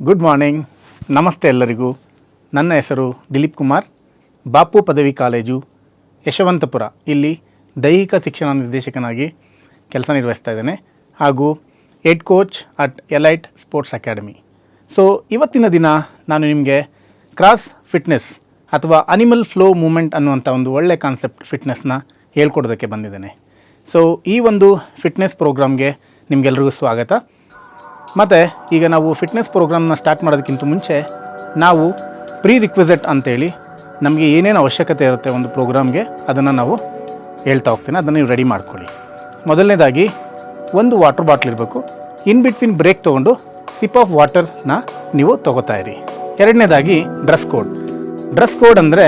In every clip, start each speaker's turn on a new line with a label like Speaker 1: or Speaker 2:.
Speaker 1: Good morning, ನಮಸ್ತೆ ಎಲ್ಲರಿಗೂ. ನನ್ನ ಹೆಸರು ದಿಲೀಪ್ ಕುಮಾರ್. ಬಾಪು ಪದವಿ ಕಾಲೇಜು ಯಶವಂತಪುರ ಇಲ್ಲಿ ದೈಹಿಕ ಶಿಕ್ಷಣ ನಿರ್ದೇಶಕನಾಗಿ ಕೆಲಸ ನಿರ್ವಹಿಸ್ತಾ ಇದ್ದೇನೆ, ಹಾಗೂ head coach at elite sports academy. So ಇವತ್ತಿನ ದಿನ ನಾನು ನಿಮಗೆ ಕ್ರಾಸ್ ಫಿಟ್ನೆಸ್ ಅಥವಾ ಅನಿಮಲ್ ಫ್ಲೋ ಮೂಮೆಂಟ್ ಅನ್ನುವಂಥ ಒಂದು ಒಳ್ಳೆ ಕಾನ್ಸೆಪ್ಟ್ ಫಿಟ್ನೆಸ್ನ ಹೇಳ್ಕೊಡೋದಕ್ಕೆ ಬಂದಿದ್ದೇನೆ. ಸೊ ಈ ಒಂದು ಫಿಟ್ನೆಸ್ ಪ್ರೋಗ್ರಾಮ್ಗೆ ನಿಮಗೆಲ್ರಿಗೂ ಸ್ವಾಗತ. ಮತ್ತು ಈಗ ನಾವು ಫಿಟ್ನೆಸ್ ಪ್ರೋಗ್ರಾಮ್ನ ಸ್ಟಾರ್ಟ್ ಮಾಡೋದಕ್ಕಿಂತ ಮುಂಚೆ ನಾವು ಪ್ರೀ ರಿಕ್ವಿಸಿಟ್ ಅಂತೇಳಿ ನಮಗೆ ಏನೇನು ಅವಶ್ಯಕತೆ ಇರುತ್ತೆ ಒಂದು ಪ್ರೋಗ್ರಾಮ್ಗೆ ಅದನ್ನು ನಾವು ಹೇಳ್ತಾ ಹೋಗ್ತೀನಿ. ಅದನ್ನು ನೀವು ರೆಡಿ ಮಾಡ್ಕೊಳ್ಳಿ. ಮೊದಲನೇದಾಗಿ ಒಂದು ವಾಟರ್ ಬಾಟ್ಲ್ ಇರಬೇಕು. ಇನ್ ಬಿಟ್ವೀನ್ ಬ್ರೇಕ್ ತೊಗೊಂಡು ಸಿಪ್ ಆಫ್ ವಾಟರ್ನ ನೀವು ತೊಗೋತಾ ಇರಿ. ಎರಡನೇದಾಗಿ ಡ್ರೆಸ್ ಕೋಡ್ ಅಂದರೆ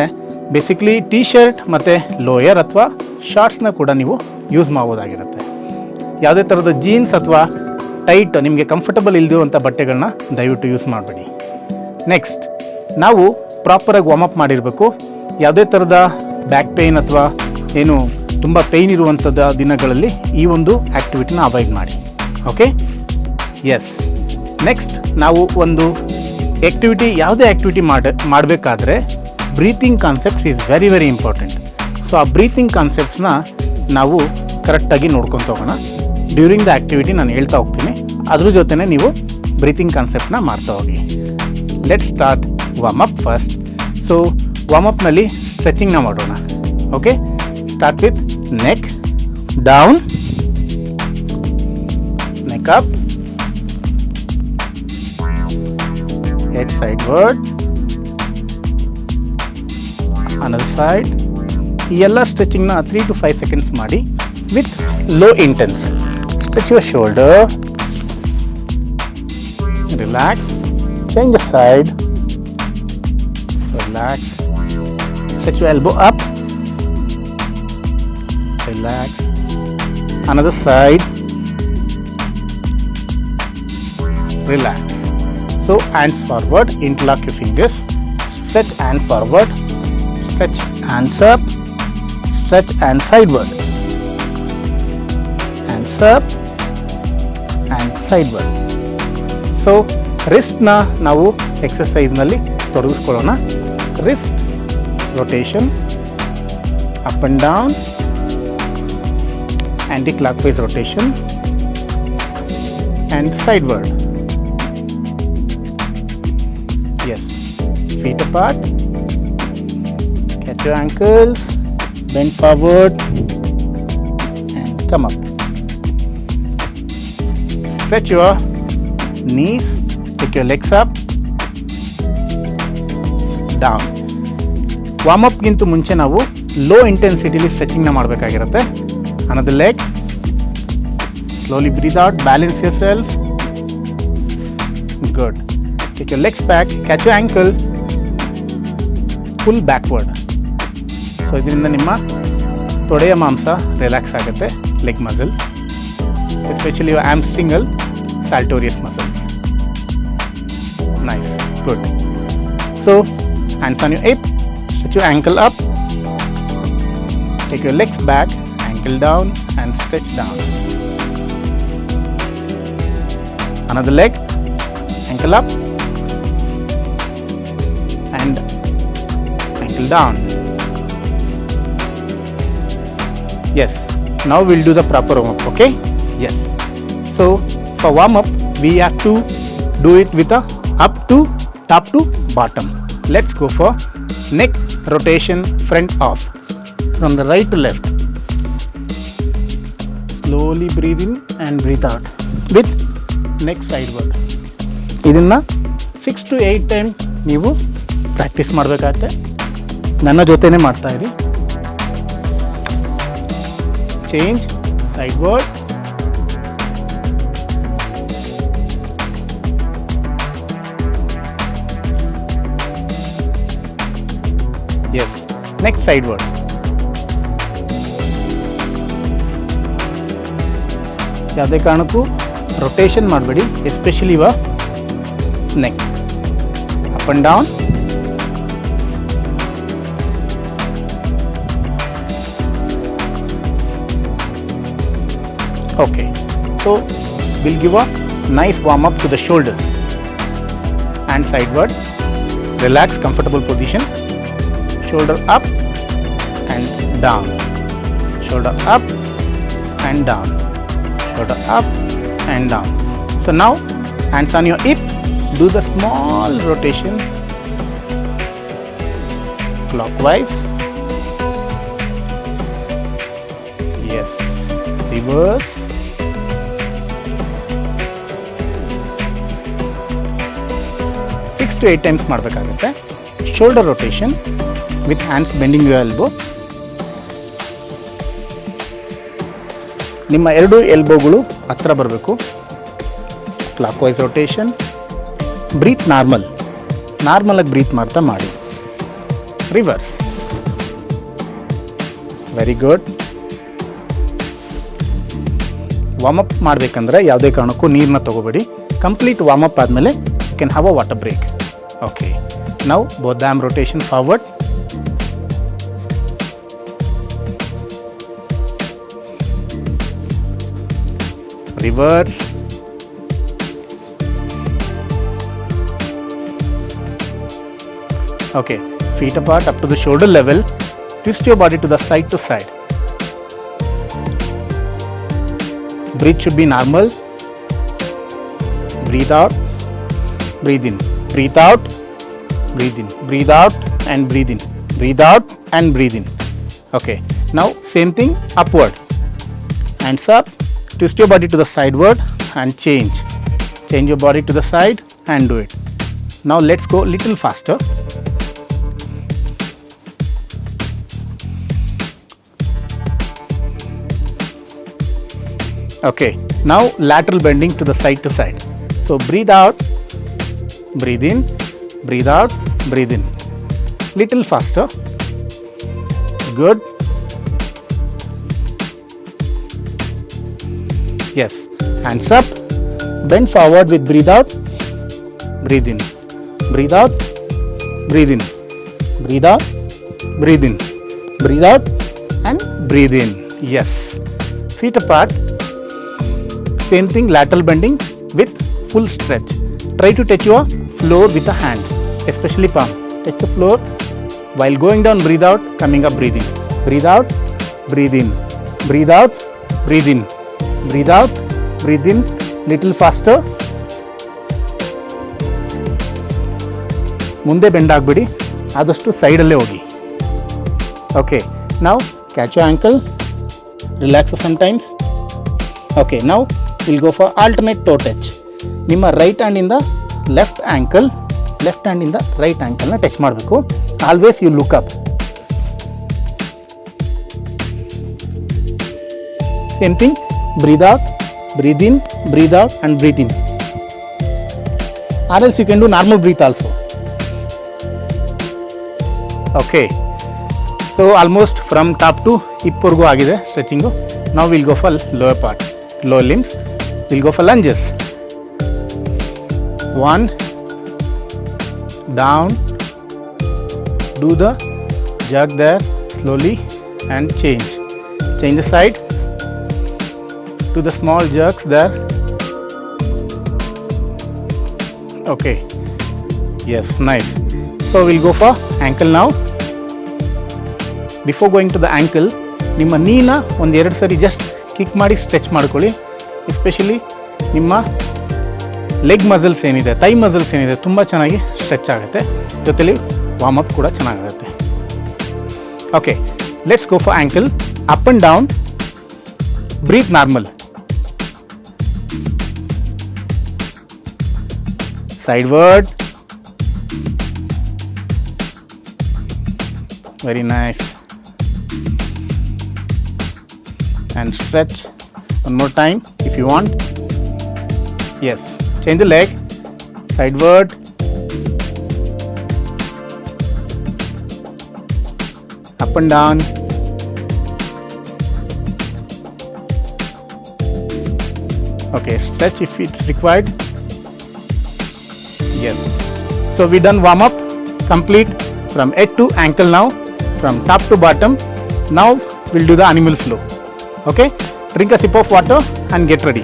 Speaker 1: ಬೇಸಿಕ್ಲಿ ಟೀ ಶರ್ಟ್ ಮತ್ತು ಲೋಯರ್ ಅಥವಾ ಶಾರ್ಟ್ಸ್ನ ಕೂಡ ನೀವು ಯೂಸ್ ಮಾಡ್ಬೋದಾಗಿರುತ್ತೆ. ಯಾವುದೇ ಥರದ ಜೀನ್ಸ್ ಅಥವಾ ಟೈಟ್ ನಿಮಗೆ ಕಂಫರ್ಟಬಲ್ ಇಲ್ಲದಿರುವಂಥ ಬಟ್ಟೆಗಳನ್ನ ದಯವಿಟ್ಟು ಯೂಸ್ ಮಾಡಬೇಡಿ. ನೆಕ್ಸ್ಟ್, ನಾವು ಪ್ರಾಪರಾಗಿ ವಾರ್ಮಪ್ ಮಾಡಿರಬೇಕು. ಯಾವುದೇ ಥರದ ಬ್ಯಾಕ್ ಪೇಯ್ನ್ ಅಥವಾ ಏನು ತುಂಬ ಪೇಯ್ನ್ ಇರುವಂಥದ್ದು ದಿನಗಳಲ್ಲಿ ಈ ಒಂದು ಆ್ಯಕ್ಟಿವಿಟಿನ ಅವಾಯ್ಡ್ ಮಾಡಿ. Okay, yes. ನೆಕ್ಸ್ಟ್, ನಾವು ಒಂದು ಯಾವುದೇ ಆ್ಯಕ್ಟಿವಿಟಿ ಮಾಡಬೇಕಾದ್ರೆ breathing concepts is very very important. So ಆ ಬ್ರೀತಿಂಗ್ ಕಾನ್ಸೆಪ್ಟ್ಸ್ನ ನಾವು ಕರೆಕ್ಟಾಗಿ ನೋಡ್ಕೊತ ಹೋಗೋಣ. ಡ್ಯೂರಿಂಗ್ ದ ಆ್ಯಕ್ಟಿವಿಟಿ ನಾನು ಹೇಳ್ತಾ ಹೋಗ್ತೀನಿ, ಅದ್ರ ಜೊತೆನೇ ನೀವು ಬ್ರೀತಿಂಗ್ ಕಾನ್ಸೆಪ್ಟ್ನ ಮಾಡ್ತಾ ಹೋಗಿ. Let's start warm up first. So ವಾರ್ಮಪ್ನಲ್ಲಿ ಸ್ಟ್ರೆಚಿಂಗ್ನ ಮಾಡೋಣ. Okay, start with neck down, neck up, head sideward, another side. ಈ ಎಲ್ಲ ಸ್ಟ್ರೆಚಿಂಗ್ನ 3 to 5 seconds ಮಾಡಿ with low intense. Stretch your shoulder, relax, change the side, relax, stretch your elbow up, relax, another side, relax. So hands forward, interlock your fingers, stretch hand forward, stretch hands up, stretch hand sideward, hands up and sideward. So ರಿಸ್ಟ್ನ ನಾವು ಎಕ್ಸಸೈಸ್ನಲ್ಲಿ ತೊಡಗಿಸ್ಕೊಳ್ಳೋಣ. Wrist rotation, up and down, anticlockwise rotation and sideward. Yes, feet apart, catch your ankles, bend forward and come up. Stretch your knees, take your legs up, down. Warm ಅಪ್ಗಿಂತ ಮುಂಚೆ ನಾವು low ಇಂಟೆನ್ಸಿಟಿಲಿ ಸ್ಟ್ರೆಚಿಂಗ್ನ ಮಾಡಬೇಕಾಗಿರುತ್ತೆ. another leg, slowly breathe out, balance yourself, good. Take your legs back, catch your ankle, pull backward. So ಇದರಿಂದ ನಿಮ್ಮ ತೊಡೆಯ ಮಾಂಸ ರಿಲ್ಯಾಕ್ಸ್ ಆಗುತ್ತೆ, leg muscle, especially your hamstringal saltorius muscles. Nice, good. So hands on your hip, stretch your ankle up, take your legs back, ankle down and stretch down. Another leg, ankle up and ankle down. Yes, now we'll do the proper warm up. Okay, yes. So for warm up we have to do it with a top to bottom. Let's go for neck rotation, front off, from the right to left. Slowly breathe in and breathe out with neck sideward. ಇದನ್ನು 6 to 8 time ನೀವು practice ಮಾಡಬೇಕಾಗತ್ತೆ. ನನ್ನ ಜೊತೆನೇ ಮಾಡ್ತಾ ಇರಿ. Change sideward, yes, next sideward, ಯಾವುದೇ ಕಾರಣಕ್ಕೂ rotation ಮಾಡಬೇಡಿ, ಎಸ್ಪೆಷಲಿ ಇವ neck. Up and down, okay. So we'll give a nice warm up to the shoulders. sideward. Relax, comfortable position. Shoulder up and down. Shoulder up and down. Shoulder up and down. So now hands on your hip. Do the small rotation clockwise. Yes. Reverse. Six to 8 times ಮಾಡಬೇಕಾಗುತ್ತೆ. Shoulder rotation with hands bending your elbow. ನಿಮ್ಮ ಎರಡು ಎಲ್ಬೋಗಳು ಹತ್ರ ಬರಬೇಕು. Clockwise rotation. Breathe normal ಆಗಿ breathe ಮಾಡ್ತಾ ಮಾಡಿ. Reverse. Very good. Warm up ಮಾಡಬೇಕಂದ್ರೆ ಯಾವುದೇ ಕಾರಣಕ್ಕೂ ನೀರನ್ನ ತಗೋಬೇಡಿ. ಕಂಪ್ಲೀಟ್ ವಾರ್ಮಪ್ ಆದಮೇಲೆ you can have a water break. Okay, now both the arm rotation forward. Reverse. Okay, feet apart up to the shoulder level. Twist your body to the side to side. Breathe should be normal. Breathe out, breathe in. Breathe out, breathe in. Breathe out and breathe in. Breathe out and breathe in. Okay, now same thing, upward. Hands up. Twist your body to the sideward and change. Change your body to the side and do it. Now let's go little faster. Okay, now lateral bending to the side to side. So breathe out, breathe in, breathe out, breathe in. Little faster. Good. Yes, hands up, bend forward with breathe out, breathe in, breathe out, breathe in, breathe out, breathe in, breathe out and breathe in. Yes, feet apart. Same thing, lateral bending with full stretch. Try to touch your floor with a hand, especially palm. Touch the floor. While going down, breathe out, coming up, breathe in. Breathe out, breathe in, breathe out, breathe in. Breathe out, breathe in, little faster. ಮುಂದೆ bend ಆಗಬೇಡಿ, ಆದಷ್ಟು ಸೈಡಲ್ಲೇ ಹೋಗಿ. Okay, now catch your ankle, relax sometimes. Okay, now we'll go for alternate toe touch. ನಿಮ್ಮ right ಹ್ಯಾಂಡಿಂದ left ankle, left ಹ್ಯಾಂಡಿಂದ right ಆ್ಯಂಕಲ್ನ touch ಮಾಡಬೇಕು. Always you look up. Same thing, breathe out, breathe in, breathe out and breathe in. Or else you can do normal breath also. Okay, so almost from top to hip vargu agide stretching. Now we'll go for lower part, lower limbs. We'll go for lunges. 1, down, do the jerk there slowly and change the side. To the small jerks there. Okay, yes, nice. So we'll go for ankle now. Before going to the ankle, ನಿಮ್ಮ ನೀನ ಒಂದು 2 ಸರಿ just kick ಮಾಡಿ stretch ಮಾಡ್ಕೊಳ್ಳಿ. Especially ನಿಮ್ಮ leg muscles ಏನಿದೆ, Thi muscles ಏನಿದೆ, ತುಂಬ ಚೆನ್ನಾಗಿ ಸ್ಟ್ರೆಚ್ ಆಗುತ್ತೆ. ಜೊತೆಲಿ ವಾರ್ಮಪ್ ಕೂಡ ಚೆನ್ನಾಗಿರುತ್ತೆ. Okay, let's go for ankle. Up and down, breathe normal. Sideward. Very nice. And stretch one more time if you want. Yes, change the leg. Sideward. Up and down. Okay, stretch if it's required. Yes. So we done warm up complete from head to ankle now, from top to bottom. Now we'll do the animal flow. Okay, drink a sip of water and get ready.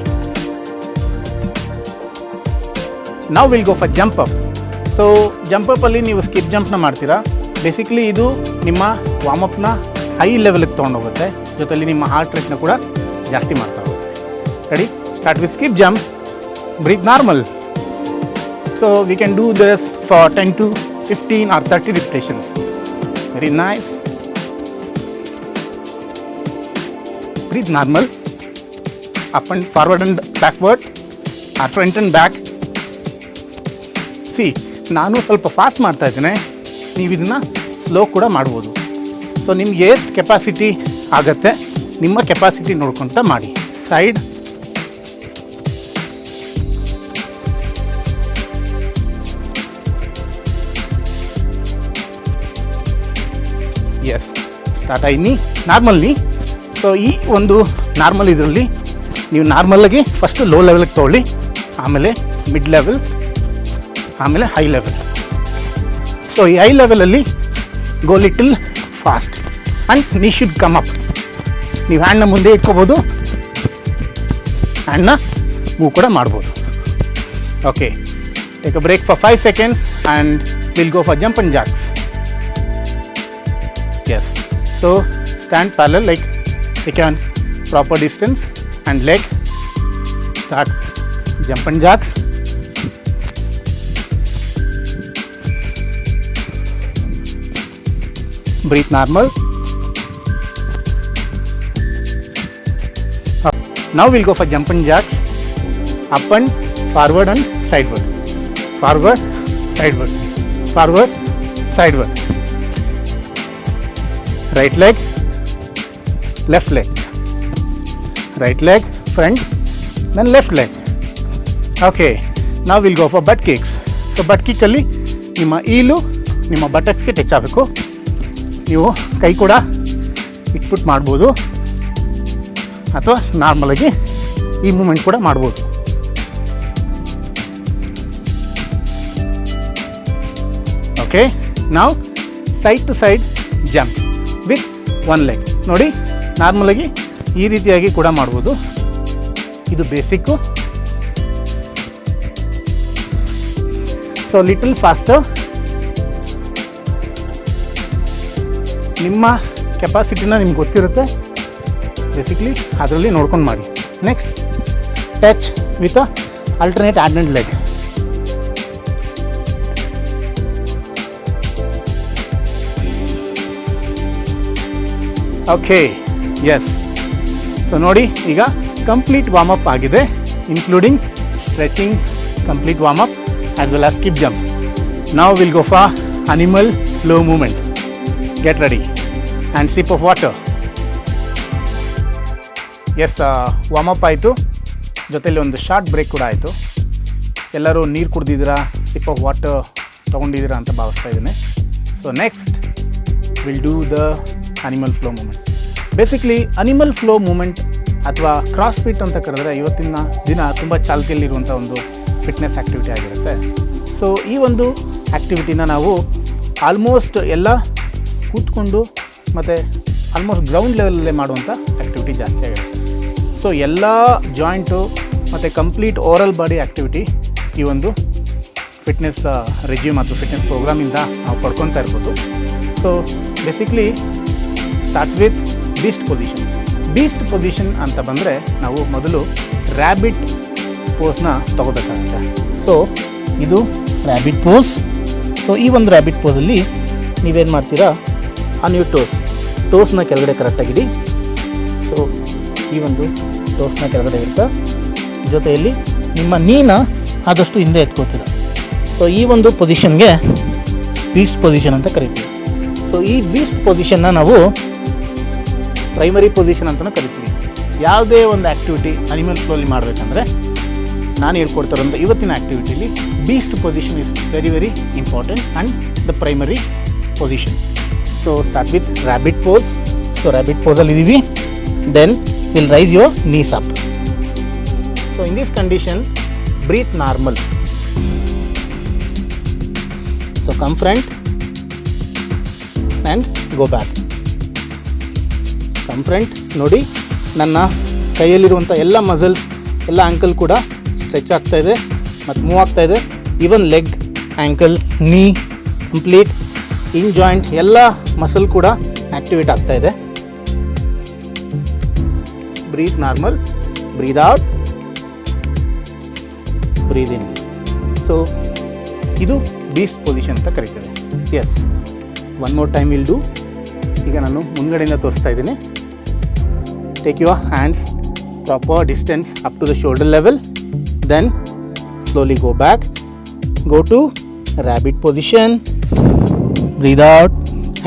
Speaker 1: Now we'll go for jump up. So ಜಂಪಪ್ಪಲ್ಲಿ ನೀವು skip ಜಂಪ್ನ ಮಾಡ್ತೀರಾ. Basically ಇದು ನಿಮ್ಮ ವಾರ್ಮಪ್ನ high ಲೆವೆಲ್ಗೆ ತೊಗೊಂಡೋಗುತ್ತೆ, ಜೊತೆಲಿ ನಿಮ್ಮ heart ರೇಟ್ನ ಕೂಡ ಜಾಸ್ತಿ ಮಾಡ್ತಾ ಹೋಗುತ್ತೆ. Ready? Start with skip jump, breathe normal. So we can do this for 10 to 15 or 30 repetitions. Very nice. Breathe normal. Up and forward and backward, or front and back. See, ನಾನು ಸ್ವಲ್ಪ fast ಮಾಡ್ತಾ ಇದ್ದೇನೆ, ನೀವು ಇದನ್ನು slow ಕೂಡ ಮಾಡ್ಬೋದು. So ನಿಮ್ಗೆ ಎಷ್ಟು ಕೆಪಾಸಿಟಿ ಆಗುತ್ತೆ ನಿಮ್ಮ ಕೆಪಾಸಿಟಿ ನೋಡ್ಕೊತ ಮಾಡಿ. ಸೈಡ್, ಎಸ್, ಸ್ಟಾರ್ಟ್ ಆಯ್ನಿ ನಾರ್ಮಲ್ ನೀ. ಸೊ ಈ ಒಂದು ನಾರ್ಮಲ್ ಇದರಲ್ಲಿ ನೀವು ನಾರ್ಮಲ್ಲಾಗಿ ಫಸ್ಟು ಲೋ ಲೆವೆಲ್ಗೆ ತೊಗೊಳ್ಳಿ, ಆಮೇಲೆ ಮಿಡ್ ಲೆವೆಲ್, ಆಮೇಲೆ ಹೈ ಲೆವೆಲ್. ಸೊ ಈ ಹೈ ಲೆವೆಲಲ್ಲಿ go little fast and knee should come up. ನೀವು ಹ್ಯಾಂಡ್ನ ಮುಂದೆ ಇಟ್ಕೋಬೋದು, ಹ್ಯಾಂಡ್ನ ಮೂವ್ ಕೂಡ ಮಾಡ್ಬೋದು. Okay, take a break for 5 seconds and will go for jump and jacks. Yes, so stand parallel, like take on proper distance and leg. Start jump and jacks. Breathe normal. Now we'll go for jump and jacks. Up and forward and sideward. Forward, sideward. Forward, sideward. Right leg, left leg, right leg, front, then left leg. Okay, now we'll go for butt kicks. So butt kick ಅಲ್ಲಿ ನಿಮ್ಮ ಈಲು ನಿಮ್ಮ ಬಟಕ್ಸ್ಗೆ touch ಆಗಬೇಕು. ನೀವು ಕೈ ಕೂಡ ಇಟ್ಬಿಟ್ಟು ಮಾಡ್ಬೋದು, ಅಥವಾ ನಾರ್ಮಲಾಗಿ ಈ ಮೂಮೆಂಟ್ ಕೂಡ ಮಾಡ್ಬೋದು. ಓಕೆ, ನಾವು side to side jump with one leg. ನೋಡಿ, ನಾರ್ಮಲಾಗಿ ಈ ರೀತಿಯಾಗಿ ಕೂಡ ಮಾಡ್ಬೋದು. ಇದು ಬೇಸಿಕ್ಕು. ಸೊ ಲಿಟಲ್ ಫಾಸ್ಟರ್, ನಿಮ್ಮ ಕೆಪಾಸಿಟಿನ ನಿಮ್ಗೆ ಗೊತ್ತಿರುತ್ತೆ ಬೇಸಿಕ್ಲಿ, ಅದರಲ್ಲಿ ನೋಡ್ಕೊಂಡು ಮಾಡಿ. Next, touch with alternate hand and leg. Okay, yes. So ನೋಡಿ, ಈಗ ಕಂಪ್ಲೀಟ್ ವಾರ್ಮಪ್ ಆಗಿದೆ, including stretching, complete warm up as well as skip jump. ನಾವು will go for animal flow movement. Get ready and sip of water. Yes, warm up ಆಯಿತು, ಜೊತೆಲಿ ಒಂದು short break ಕೂಡ ಆಯಿತು. ಎಲ್ಲರೂ ನೀರು ಕುಡ್ದಿದ್ದೀರಾ, ಸಿಪ್ ಆಫ್ ವಾಟರ್ ತೊಗೊಂಡಿದ್ದೀರಾ ಅಂತ ಭಾವಿಸ್ತಾ ಇದ್ದೀನಿ. So next will do the animal flow movement. Basically animal flow moment ಅಥವಾ ಕ್ರಾಸ್ ಫಿಟ್ ಅಂತ ಕರೆದ್ರೆ ಇವತ್ತಿನ ದಿನ ತುಂಬ ಚಾಲ್ತಿಯಲ್ಲಿರುವಂಥ ಒಂದು ಫಿಟ್ನೆಸ್ ಆ್ಯಕ್ಟಿವಿಟಿ ಆಗಿರುತ್ತೆ. ಸೊ ಈ ಒಂದು ಆ್ಯಕ್ಟಿವಿಟಿನ ನಾವು ಆಲ್ಮೋಸ್ಟ್ ಎಲ್ಲ ಕೂತ್ಕೊಂಡು ಮತ್ತು ಆಲ್ಮೋಸ್ಟ್ ಗ್ರೌಂಡ್ ಲೆವೆಲಲ್ಲೇ ಮಾಡುವಂಥ ಆ್ಯಕ್ಟಿವಿಟಿ ಜಾಸ್ತಿ ಆಗಿರುತ್ತೆ. ಸೊ ಎಲ್ಲ ಜಾಯಿಂಟು ಮತ್ತು ಕಂಪ್ಲೀಟ್ ಓವರಲ್ ಬಾಡಿ ಆ್ಯಕ್ಟಿವಿಟಿ ಈ ಒಂದು ಫಿಟ್ನೆಸ್ ರೆಜ್ಯೂಮ್ ಮತ್ತು ಫಿಟ್ನೆಸ್ ಪ್ರೋಗ್ರಾಮಿಂದ ನಾವು ಪಡ್ಕೊತಾ ಇರ್ಬೋದು. So basically start with beast position. Beast position ಅಂತ ಬಂದರೆ ನಾವು ಮೊದಲು ರ್ಯಾಬಿಟ್ ಪೋಸ್ನ ತೊಗೋಬೇಕಾಗುತ್ತೆ. ಸೊ ಇದು ರ್ಯಾಬಿಟ್ ಪೋಸ್. ಸೊ ಈ ಒಂದು ರ್ಯಾಬಿಟ್ ಪೋಸಲ್ಲಿ ನೀವೇನು ಮಾಡ್ತೀರಾ, ಆನ್ ಯುವರ್ ಟೋಸ್ನ ಕೆಳಗಡೆ ಕರೆಕ್ಟಾಗಿಡಿ. ಸೊ ಈ ಒಂದು ಟೋಸ್ನ ಕೆಳಗಡೆ ಇರ್ತಾ, ಜೊತೆಯಲ್ಲಿ ನಿಮ್ಮ ನೀನ ಆದಷ್ಟು ಹಿಂದೆ ಎತ್ಕೋತೀರ. ಸೊ ಈ ಒಂದು ಪೊಸಿಷನ್ಗೆ ಬೀಸ್ಟ್ ಪೊಸಿಷನ್ ಅಂತ ಕರಿತೀವಿ. ಸೊ ಈ ಬೀಸ್ಟ್ ಪೊಸಿಷನ್ನ ನಾವು ಪ್ರೈಮರಿ ಪೊಸಿಷನ್ ಅಂತಲೂ ಕರಿತೀವಿ. ಯಾವುದೇ ಒಂದು ಆ್ಯಕ್ಟಿವಿಟಿ ಅನಿಮಲ್ ಫ್ಲೋಲಿ ಮಾಡಬೇಕಂದ್ರೆ ನಾನು ಹೇಳ್ಕೊಡ್ತಾರಂಥ ಇವತ್ತಿನ ಆ್ಯಕ್ಟಿವಿಟಿಲಿ beast position is very very important and the primary position. So start with rabbit pose. So rabbit ಪೋಸಲ್ಲಿ ಇದ್ದೀವಿ, then will rise your knees up. So in this condition breathe normal. So come front and go back. Come front. ನೋಡಿ, ನನ್ನ ಕೈಯಲ್ಲಿರುವಂಥ ಎಲ್ಲ muscles, ಎಲ್ಲ ankle ಕೂಡ stretch ಆಗ್ತಾಯಿದೆ ಮತ್ತು move ಆಗ್ತಾಯಿದೆ. Even leg ankle, knee, complete in joint ಎಲ್ಲ muscle ಕೂಡ ಆ್ಯಕ್ಟಿವೇಟ್ ಆಗ್ತಾ ಇದೆ. Breathe normal, breathe out, breathe in. So ಇದು ಬೀಸ್ಟ್ ಪೊಸಿಷನ್ ಅಂತ ಕರೀತೇವೆ. Yes, one more time will do. ಈಗ ನಾನು ಮುಂದ್ಗಡೆಯಿಂದ ತೋರಿಸ್ತಾ ಇದ್ದೀನಿ. Take your hands proper distance up to the shoulder level, then slowly go back, go to rabbit position, breathe out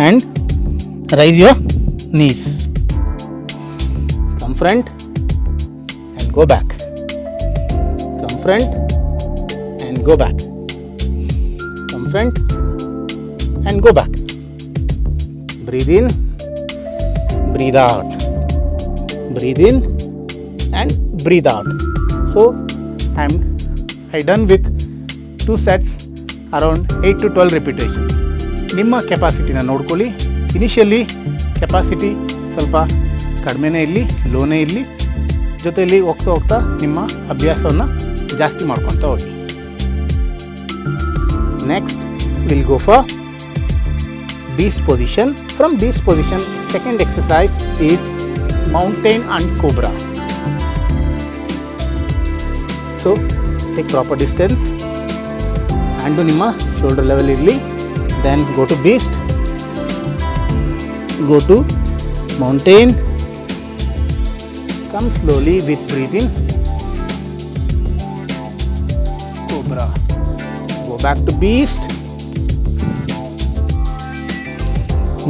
Speaker 1: and raise your knees, come front and go back, come front and go back, come front and go back, breathe in, breathe out, breathe in and breathe out. So I done with 2 sets around 8 to 12 repetition. ನಿಮ್ಮ ಕೆಪಾಸಿಟಿನ ನೋಡ್ಕೊಳ್ಳಿ. Initially capacity ಸ್ವಲ್ಪ ಕಡಿಮೆನೇ ಇರಲಿ, ಲೋನೇ ಇರಲಿ, ಜೊತೆಯಲ್ಲಿ ಹೋಗ್ತಾ ಹೋಗ್ತಾ ನಿಮ್ಮ ಅಭ್ಯಾಸವನ್ನು ಜಾಸ್ತಿ ಮಾಡ್ಕೊತಾ ಹೋಗಿ. Next will go for beast position. From beast position, second exercise is mountain and cobra. So take proper distance, hand to ನಿಮ್ಮ shoulder level ಇರಲಿ, then go to beast, go to mountain, come slowly with breathing, cobra, go back to beast,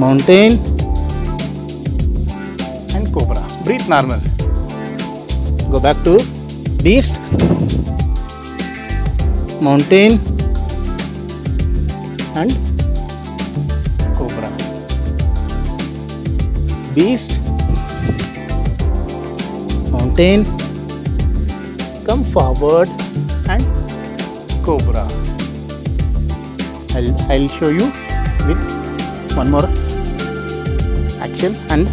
Speaker 1: mountain and cobra. Breathe normal, go back to beast, mountain and cobra. Beast, mountain, come forward and cobra. I'll show you with one more action and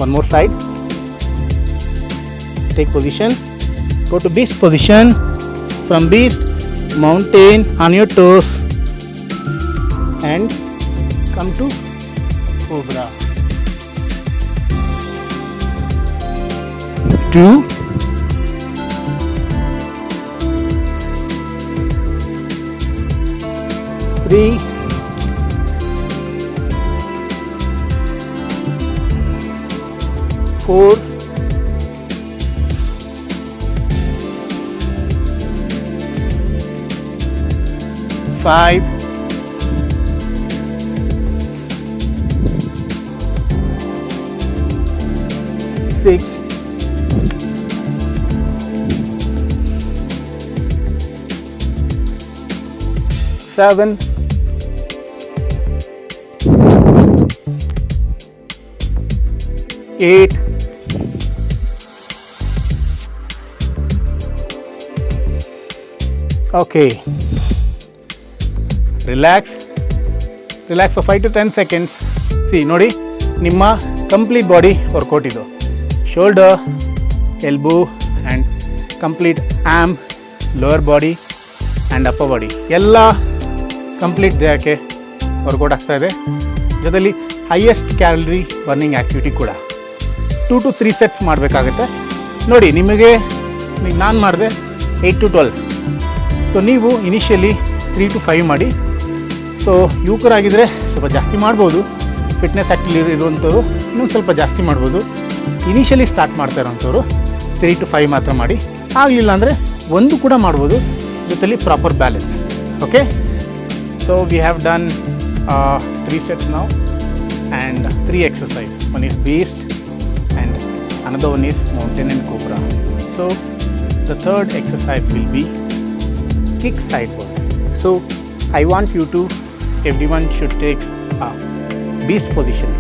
Speaker 1: one more side. Take position, go to beast position, from beast, mountain on your toes and come to cobra. 2, 3, 4, 5, 6, 7, 8, 9. Okay. Relax for 5 to 10 seconds. ನೋಡಿ, ನಿಮ್ಮ complete body workout ಇದು. Shoulder, elbow and complete arm, lower body and upper body ಎಲ್ಲ complete ದೇಹಕ್ಕೆ workout ಆಗ್ತಾ ಇದೆ. ಜೊತೆಲಿ highest calorie burning activity ಕೂಡ 2 to 3 sets ಮಾಡಬೇಕಾಗುತ್ತೆ. ನೋಡಿ, ನಿಮಗೆ ನಾನು ಮಾಡಿದೆ 8 to 12. ಸೊ ನೀವು ಇನಿಷಿಯಲಿ 3 to 5 ಮಾಡಿ. ಸೊ ಯುವಕರಾಗಿದ್ದರೆ ಸ್ವಲ್ಪ ಜಾಸ್ತಿ ಮಾಡ್ಬೋದು, ಫಿಟ್ನೆಸ್ ಆ್ಯಕ್ಟಿವ್ ಇರುವಂಥವ್ರು ಇನ್ನೊಂದು ಸ್ವಲ್ಪ ಜಾಸ್ತಿ ಮಾಡ್ಬೋದು. ಇನಿಷಿಯಲಿ ಸ್ಟಾರ್ಟ್ ಮಾಡ್ತಾ ಇರೋಂಥವ್ರು 3 to 5 ಮಾತ್ರ ಮಾಡಿ. ಆಗಲಿಲ್ಲ ಅಂದರೆ 1 ಕೂಡ ಮಾಡ್ಬೋದು, ಜೊತೆಲಿ proper balance. Okay, so we have done 3 sets now and 3 exercises. One is beast and another one is mountain and cobra. So the third exercise will be kick sideward. So I want you to, everyone should take a beast position.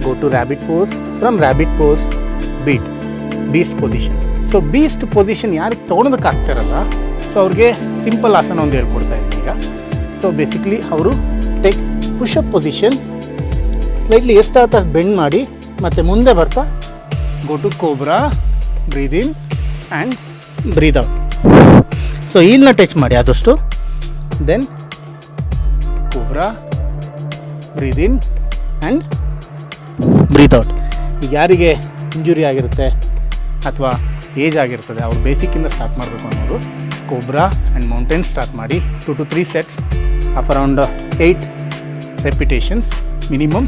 Speaker 1: Go to rabbit pose. From rabbit pose, beast position. So beast position ಯಾರಿಗೆ ತೊಗೊಳೋದಕ್ಕಾಗ್ತಾರಲ್ಲ, so ಅವ್ರಿಗೆ simple ಆಸನ ಒಂದು ಹೇಳ್ಕೊಡ್ತಾ ಇದ್ದೀನಿ ಈಗ. So basically ಅವರು take push up position, slightly ಎಷ್ಟಾಗ್ತಾ bend ಮಾಡಿ ಮತ್ತು ಮುಂದೆ ಬರ್ತಾ go to cobra, breathe in and breathe out. So ಹೀಲ್ನ ಟಚ್ ಮಾಡಿ ಆದಷ್ಟು, then cobra, breathe in and breathe out. ಈಗ ಯಾರಿಗೆ ಇಂಜುರಿ ಆಗಿರುತ್ತೆ ಅಥವಾ ಏಜ್ ಆಗಿರ್ತದೆ ಅವ್ರು ಬೇಸಿಕ್ಕಿಂದ ಸ್ಟಾರ್ಟ್ ಮಾಡಬೇಕು ಅನ್ನೋರು ಕೋಬ್ರಾ ಆ್ಯಂಡ್ ಮೌಂಟೇನ್ ಸ್ಟಾರ್ಟ್ ಮಾಡಿ 2 to 3 sets of around 8 repetitions minimum.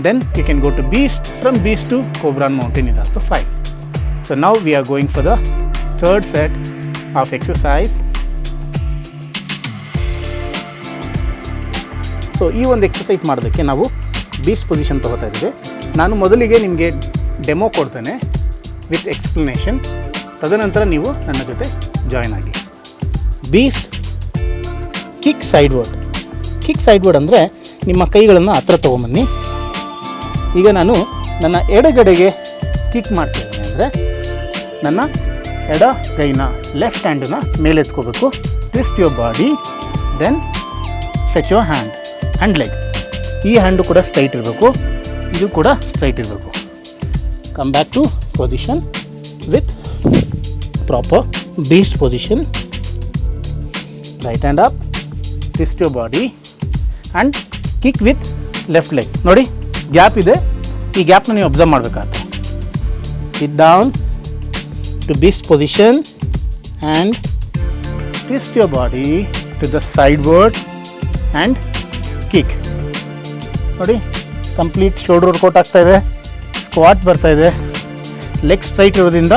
Speaker 1: Then you can go to beast. From beast to cobra and mountain is also fine. So now we are going for the third set of exercise. So ಈ ಒಂದು exercise ಮಾಡೋದಕ್ಕೆ ನಾವು beast position ತೊಗೋತಾ ಇದ್ದೀವಿ. ನಾನು ಮೊದಲಿಗೆ ನಿಮಗೆ demo ಕೊಡ್ತೇನೆ with explanation. ತದನಂತರ ನೀವು ನನ್ನ ಜೊತೆ ಜಾಯ್ನ್ ಆಗಿ. Beast kick sideward. Kick sideward ಅಂದರೆ ನಿಮ್ಮ ಕೈಗಳನ್ನು ಹತ್ರ ತೊಗೊಂಬನ್ನಿ. ಈಗ ನಾನು ನನ್ನ ಎಡಗಡೆಗೆ ಕಿಕ್ ಮಾಡ್ತಿದ್ದೇನೆ ಅಂದರೆ ನನ್ನ ಎಡ ಕೈನ ಲೆಫ್ಟ್ ಹ್ಯಾಂಡನ್ನ ಮೇಲೆ ಎತ್ಕೋಬೇಕು. Twist your body, then stretch your hand and leg. ಈ ಹ್ಯಾಂಡು ಕೂಡ ಸ್ಟ್ರೈಟ್ ಇರಬೇಕು, ಇದು ಕೂಡ ಸ್ಟ್ರೈಟ್ ಇರಬೇಕು. Come back to position with proper beast position. Right hand up, twist your body and kick with left leg. ನೋಡಿ gap ಇದೆ, ಈ ಗ್ಯಾಪ್ನ ನೀವು ಅಬ್ಸರ್ವ್ ಮಾಡಬೇಕಾಗುತ್ತೆ. Sit down to beast position and twist your body to the sideward and kick. ನೋಡಿ complete shoulder workout ಆಗ್ತಾಯಿದೆ, squat ಬರ್ತಾಯಿದೆ. Leg straight ಇರೋದ್ರಿಂದ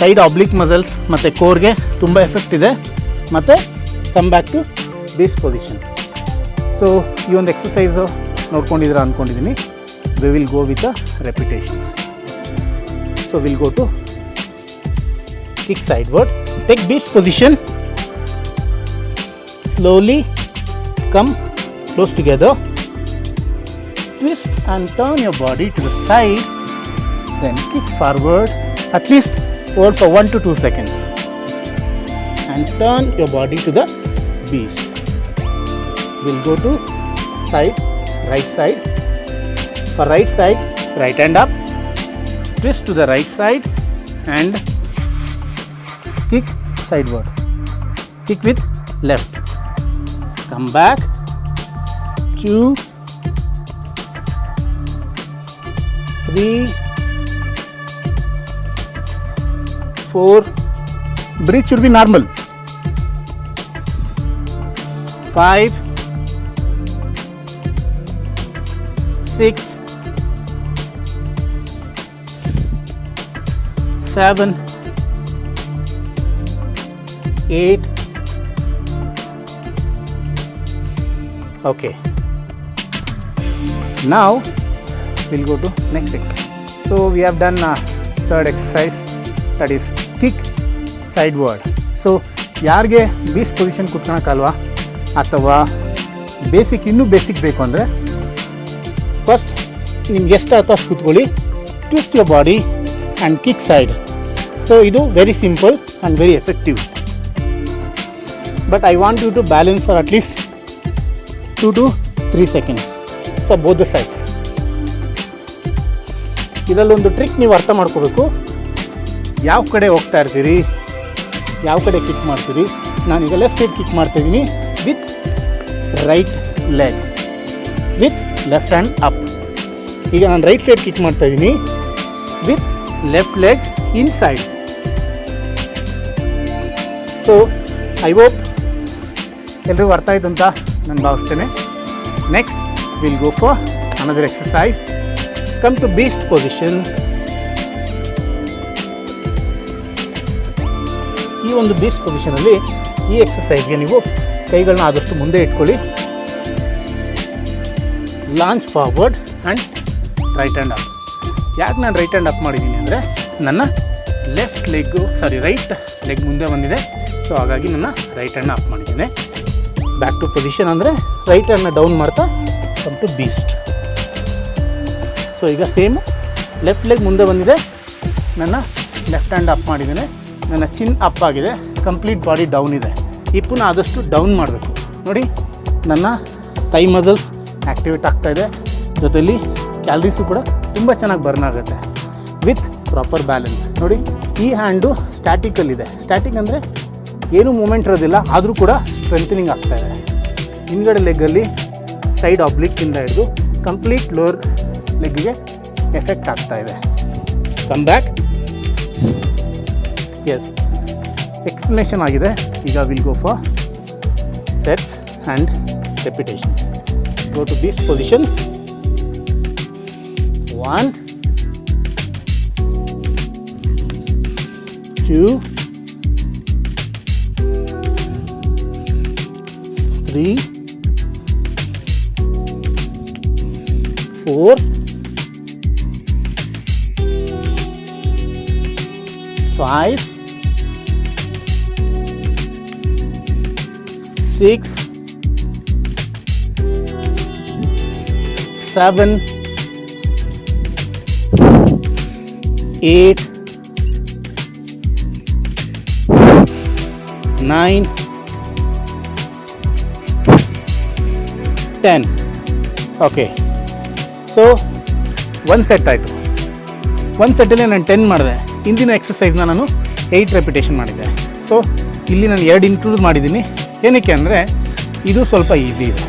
Speaker 1: ಸೈಡ್ ಆಬ್ಲಿಕ್ ಮಸಲ್ಸ್ ಮತ್ತು ಕೋರ್ಗೆ ತುಂಬ ಎಫೆಕ್ಟ್ ಇದೆ. ಮತ್ತು come back to beast position. So ಈ ಒಂದು ಎಕ್ಸಸೈಸು ನೋಡ್ಕೊಂಡಿದ್ದೀರಾ ಅಂದ್ಕೊಂಡಿದ್ದೀನಿ. We will go with the repetitions. So will go to kick sideward. Take beast position. Slowly come close together, twist and turn your body to the side, then kick forward at least hold for 1 to 2 seconds and turn your body to the beast. We'll go to side, right side. For right side, right hand up, twist to the right side and kick sideward. Kick with left. Come back, 2, 3, 4. Breath should be normal. 5, 6, 7, 8. Okay, now we'll go to next exercise. So we have done third exercise, that is kick sideward. So ಯಾರಿಗೆ beast position ಕೂತ್ಕೊಳಕ್ಕಲ್ವಾ ಅಥವಾ basic ಇನ್ನೂ basic ಬೇಕು ಅಂದರೆ first ನಿಮ್ಗೆ ಎಷ್ಟು ಆಯ್ತು ಅಷ್ಟು ಕೂತ್ಕೊಳ್ಳಿ. Twist your body and kick side. So ಇದು very simple and very effective. But I want you to balance for at least 2 to 3 seconds for both the sides. ಇದರಲ್ಲೊಂದು ಟ್ರಿಕ್ ನೀವು ಅರ್ಥ ಮಾಡ್ಕೋಬೇಕು. ಯಾವ ಕಡೆ ಹೋಗ್ತಾ ಇರ್ತೀರಿ, ಯಾವ ಕಡೆ ಕಿಕ್ ಮಾಡ್ತೀರಿ. ನಾನೀಗ ಲೆಫ್ಟ್ ಸೈಡ್ ಕಿಕ್ ಮಾಡ್ತಾಯಿದ್ದೀನಿ with right leg with left hand up. ಈಗ ನಾನು ರೈಟ್ ಸೈಡ್ ಕಿಕ್ ಮಾಡ್ತಾಯಿದ್ದೀನಿ with left leg inside. So I hope ಎಲ್ರಿಗೂ ಅರ್ಥ ಆಯ್ತು ಅಂತ ನಾನು ಭಾವಿಸ್ತೇನೆ. Next will go for another exercise. Come to beast position. ಈ ಒಂದು ಬೀಸ್ಟ್ ಪೊಸಿಷನಲ್ಲಿ ಈ ಎಕ್ಸಸೈಸ್ಗೆ ನೀವು ಕೈಗಳನ್ನ ಆದಷ್ಟು ಮುಂದೆ ಇಟ್ಕೊಳ್ಳಿ. Launch forward and right hand up. ಯಾಕೆ ನಾನು ರೈಟ್ ಹ್ಯಾಂಡ್ ಅಪ್ ಮಾಡಿದ್ದೀನಿ ಅಂದರೆ ನನ್ನ ರೈಟ್ ಲೆಗ್ ಮುಂದೆ ಬಂದಿದೆ. ಸೊ ಹಾಗಾಗಿ ನನ್ನ ರೈಟ್ ಹ್ಯಾಂಡ್ನ ಅಪ್ ಮಾಡಿದ್ದೀನಿ. ಬ್ಯಾಕ್ ಟು ಪೊಸಿಷನ್ ಅಂದರೆ ರೈಟ್ ಹ್ಯಾಂಡ್ನ ಡೌನ್ ಮಾಡ್ತಾ ಕಮ್ ಟು ಬೀಸ್ಟ್. ಸೊ ಈಗ ಸೇಮ್ ಲೆಫ್ಟ್ ಲೆಗ್ ಮುಂದೆ ಬಂದಿದೆ, ನನ್ನ ಲೆಫ್ಟ್ ಹ್ಯಾಂಡ್ ಅಪ್ ಮಾಡಿದ್ದೇನೆ, ನನ್ನ ಚಿನ್ ಅಪ್ ಆಗಿದೆ, ಕಂಪ್ಲೀಟ್ ಬಾಡಿ ಡೌನ್ ಇದೆ. ಹಿಪ್ಪನ್ನ ಆದಷ್ಟು ಡೌನ್ ಮಾಡಬೇಕು. ನೋಡಿ ನನ್ನ ಥೈ ಮಸಲ್ಸ್ ಆ್ಯಕ್ಟಿವೇಟ್ ಆಗ್ತಾಯಿದೆ, ಜೊತೆಯಲ್ಲಿ ಕ್ಯಾಲರೀಸು ಕೂಡ ತುಂಬ ಚೆನ್ನಾಗಿ ಬರ್ನ್ ಆಗುತ್ತೆ ವಿತ್ ಪ್ರಾಪರ್ ಬ್ಯಾಲೆನ್ಸ್. ನೋಡಿ ಈ ಹ್ಯಾಂಡು ಸ್ಟ್ಯಾಟಿಕಲ್ಲಿದೆ. ಸ್ಟ್ಯಾಟಿಕ್ ಅಂದರೆ ಏನೂ ಮೂಮೆಂಟ್ ಇರೋದಿಲ್ಲ, ಆದರೂ ಕೂಡ ಸ್ಟ್ರೆಂಥನಿಂಗ್ ಆಗ್ತಾಯಿದೆ. ಹಿಂದ್ಗಡೆ ಲೆಗ್ಗಲ್ಲಿ ಸೈಡ್ ಆಬ್ಲಿಕ್ಕಿಂದ ಹಿಡಿದು ಕಂಪ್ಲೀಟ್ ಲೋವರ್ ಲೆಗ್ಗೆ ಎಫೆಕ್ಟ್ ಆಗ್ತಾ ಇದೆ. Come back. ಎಸ್, ಎಕ್ಸ್ಪ್ಲನೇಷನ್ ಆಗಿದೆ. ಈಗ will go for sets and repetition. Go to this position. 1 2 3 4 5 6 7 8 9 10. Okay, so ಒಂದು ಸೆಟ್ ಆಯಿತು. ಒಂದು ಸೆಟ್ಟಲ್ಲಿ ನಾನು 10 ಮಾಡಿದೆ. ಇಂದಿನ ಎಕ್ಸಸೈಸ್ನ ನಾನು 8 ರೆಪಿಟೇಷನ್ ಮಾಡಿದ್ದೆ. ಸೊ ಇಲ್ಲಿ ನಾನು 2 ಇನ್ಕ್ಲೂಡ್ ಮಾಡಿದ್ದೀನಿ. ಏನಕ್ಕೆ ಅಂದರೆ ಇದು ಸ್ವಲ್ಪ ಈಸಿ ಇದೆ.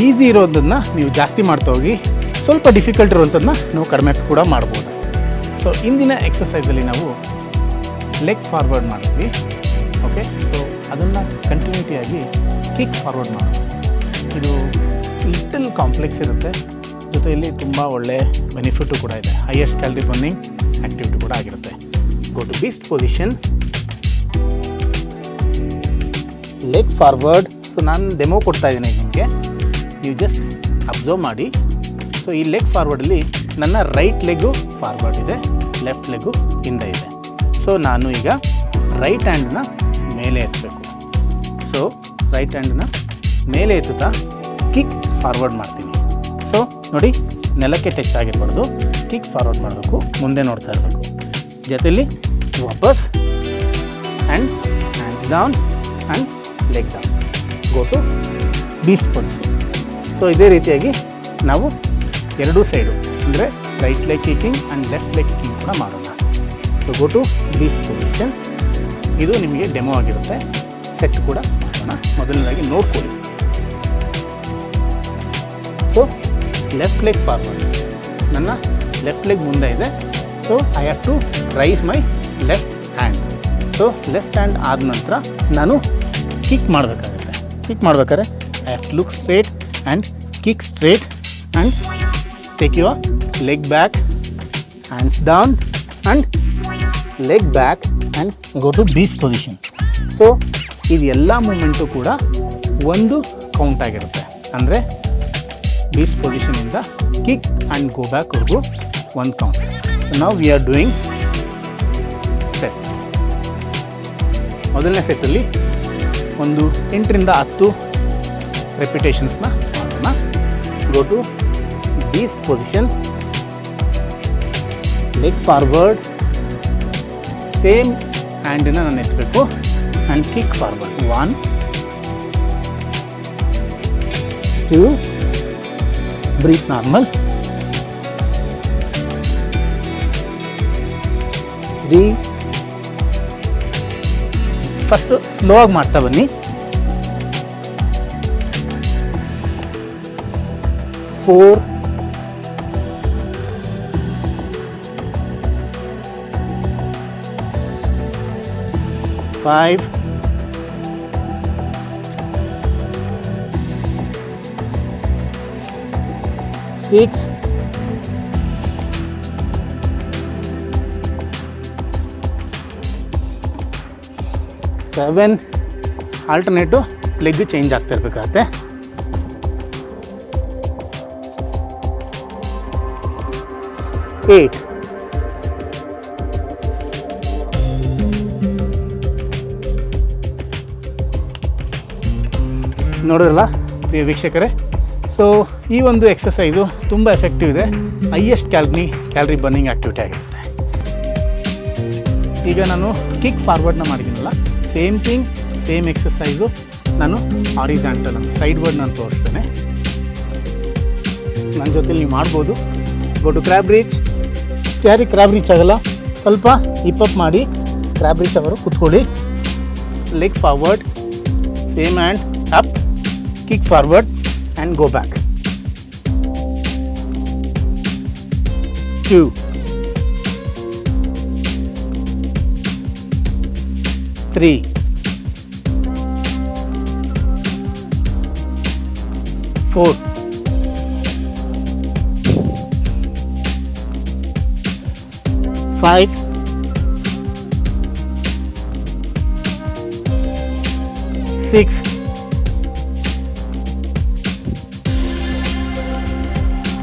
Speaker 1: ಈಸಿ ಇರೋದನ್ನು ನೀವು ಜಾಸ್ತಿ ಮಾಡ್ತಾ ಹೋಗಿ, ಸ್ವಲ್ಪ ಡಿಫಿಕಲ್ಟ್ ಇರೋವಂಥದ್ದನ್ನ ನಾವು ಕಡಿಮೆ ಕೂಡ ಮಾಡ್ಬೋದು. ಸೊ ಇಂದಿನ ಎಕ್ಸಸೈಸಲ್ಲಿ ನಾವು ಲೆಗ್ ಫಾರ್ವರ್ಡ್ ಮಾಡಿದ್ವಿ. ಓಕೆ, ಸೊ ಅದನ್ನು ಕಂಟಿನ್ಯೂಟಿಯಾಗಿ ಕಿಕ್ ಫಾರ್ವರ್ಡ್ ಮಾಡೋದು. ಇದು ಲಿಟಲ್ ಕಾಂಪ್ಲೆಕ್ಸ್ ಇರುತ್ತೆ, ಜೊತೆಯಲ್ಲಿ ತುಂಬ ಒಳ್ಳೆ ಬೆನಿಫಿಟು ಕೂಡ ಇದೆ. ಹೈಯೆಸ್ಟ್ ಕ್ಯಾಲರಿ ಬರ್ನಿಂಗ್ ಆ್ಯಕ್ಟಿವಿಟಿ ಕೂಡ ಆಗಿರುತ್ತೆ. Go to this position, leg forward. So ನಾನು ಡೆಮೋ ಕೊಡ್ತಾ ಇದ್ದೀನಿ ನಿಮಗೆ, ನೀವು ಜಸ್ಟ್ ಅಬ್ಸರ್ವ್ ಮಾಡಿ. ಸೊ ಈ ಲೆಗ್ ಫಾರ್ವರ್ಡಲ್ಲಿ ನನ್ನ ರೈಟ್ ಲೆಗ್ಗು ಫಾರ್ವರ್ಡ್ ಇದೆ, ಲೆಫ್ಟ್ ಲೆಗ್ಗು ಹಿಂದೆ ಇದೆ. ಸೊ ನಾನು ಈಗ ರೈಟ್ ಹ್ಯಾಂಡನ್ನ ಮೇಲೆ ಎತ್ತಬೇಕು. ಸೊ ರೈಟ್ ಹ್ಯಾಂಡನ್ನ ಮೇಲೆ ಎತ್ತುತ್ತಾ ಕಿಕ್ ಫಾರ್ವರ್ಡ್ ಮಾಡ್ತೀನಿ. ಸೊ ನೋಡಿ, ನೆಲಕ್ಕೆ ಟಚ್ ಆಗಿರಬಾರ್ದು, ಕಿಕ್ ಫಾರ್ವರ್ಡ್ ಮಾಡಬೇಕು, ಮುಂದೆ ನೋಡ್ತಾ ಇರಬೇಕು. ಜೊತೆಯಲ್ಲಿ ವಾಪಸ್ and hands down and leg down. Go to beast position. So ಇದೇ ರೀತಿಯಾಗಿ ನಾವು ಎರಡೂ ಸೈಡು ಅಂದರೆ right leg kicking and left leg kicking ಕೂಡ ಮಾಡೋಣ. So go to beast position. ಇದು ನಿಮಗೆ ಡೆಮೋ ಆಗಿರುತ್ತೆ. ಸೆಟ್ ಕೂಡ ಮಾಡೋಣ. ಮೊದಲನೇದಾಗಿ ನೋಡ್ಕೊಳ್ಳಿ. ಸೊ ಲೆಫ್ಟ್ ಲೆಗ್ ಫಾರ್ವರ್ಡ್, ನನ್ನ ಲೆಫ್ಟ್ ಲೆಗ್ ಮುಂದೆ ಇದೆ. So I have to raise my left hand. So left hand ಆದ ನಂತರ ನಾನು ಕಿಕ್ ಮಾಡಬೇಕಾಗುತ್ತೆ. ಕಿಕ್ ಮಾಡ್ಬೇಕಾದ್ರೆ I have to look straight and kick straight and take your leg back, hands down and leg back and go to beast position. So ಇದೆಲ್ಲ movement ಕೂಡ ಒಂದು count ಆಗಿರುತ್ತೆ. ಅಂದರೆ ಬೀಸ್ಟ್ ಪೊಸಿಷನಿಂದ ಕಿಕ್ ಆ್ಯಂಡ್ ಗೋ ಬ್ಯಾಕ್ವರೆಗೂ ಒಂದು count. ನಾವು we are doing set. ಮೊದಲನೇ ಸೆಟ್ಟಲ್ಲಿ ಒಂದು 8ರಿಂದ 10 ರೆಪಿಟೇಷನ್ಸ್ನ ಮಾಡೋಣ. Go to beast position, leg forward, same ಹ್ಯಾಂಡನ್ನು ನಾನು ಎತ್ತಬೇಕು and kick forward. 1 2 breathe normal, 3 first slow ಆಗಿ ಮಾಡ್ತಾ ಬನ್ನಿ. 4 5 6 7 ಆಲ್ಟರ್ನೇಟು ಲೆಗ್ ಚೇಂಜ್ ಆಗ್ತಾ ಇರಬೇಕಾಗತ್ತೆ. 8 ನೋಡಿದ್ರಲ್ಲ ಪ್ರಿಯ ವೀಕ್ಷಕರೇ. ಸೊ ಈ ಒಂದು ಎಕ್ಸಸೈಸು ತುಂಬ ಎಫೆಕ್ಟಿವ್ ಇದೆ. ಹೈಯೆಸ್ಟ್ ಕ್ಯಾಲರಿ ಬರ್ನಿಂಗ್ ಆ್ಯಕ್ಟಿವಿಟಿ ಆಗಿರುತ್ತೆ. ಈಗ ನಾನು ಕಿಕ್ ಫಾರ್ವರ್ಡ್ನ ಮಾಡಿದ್ದೀನಲ್ಲ, ಸೇಮ್ ಥಿಂಗ್, ಸೇಮ್ ಎಕ್ಸಸೈಸು ನಾನು ಹಾರಿಜಾಂಟಲ್ ಅಂತ ಸೈಡ್ ವರ್ಡ್ ನಾನು ತೋರಿಸ್ತೇನೆ. ನನ್ನ ಜೊತೆಲಿ ನೀವು ಮಾಡ್ಬೋದು. Go to crab reach. ಯಾರಿಗೆ ಕ್ರ್ಯಾಬ್ ರೀಚ್ ಆಗಲ್ಲ, ಸ್ವಲ್ಪ ಹಿಪ್ ಮಾಡಿ ಕ್ರ್ಯಾಬ್ ರೀಚ್ ಅವರು ಕೂತ್ಕೊಳ್ಳಿ. Leg forward, same hand up kick forward and go back. 2, 3, 4, 5, 6,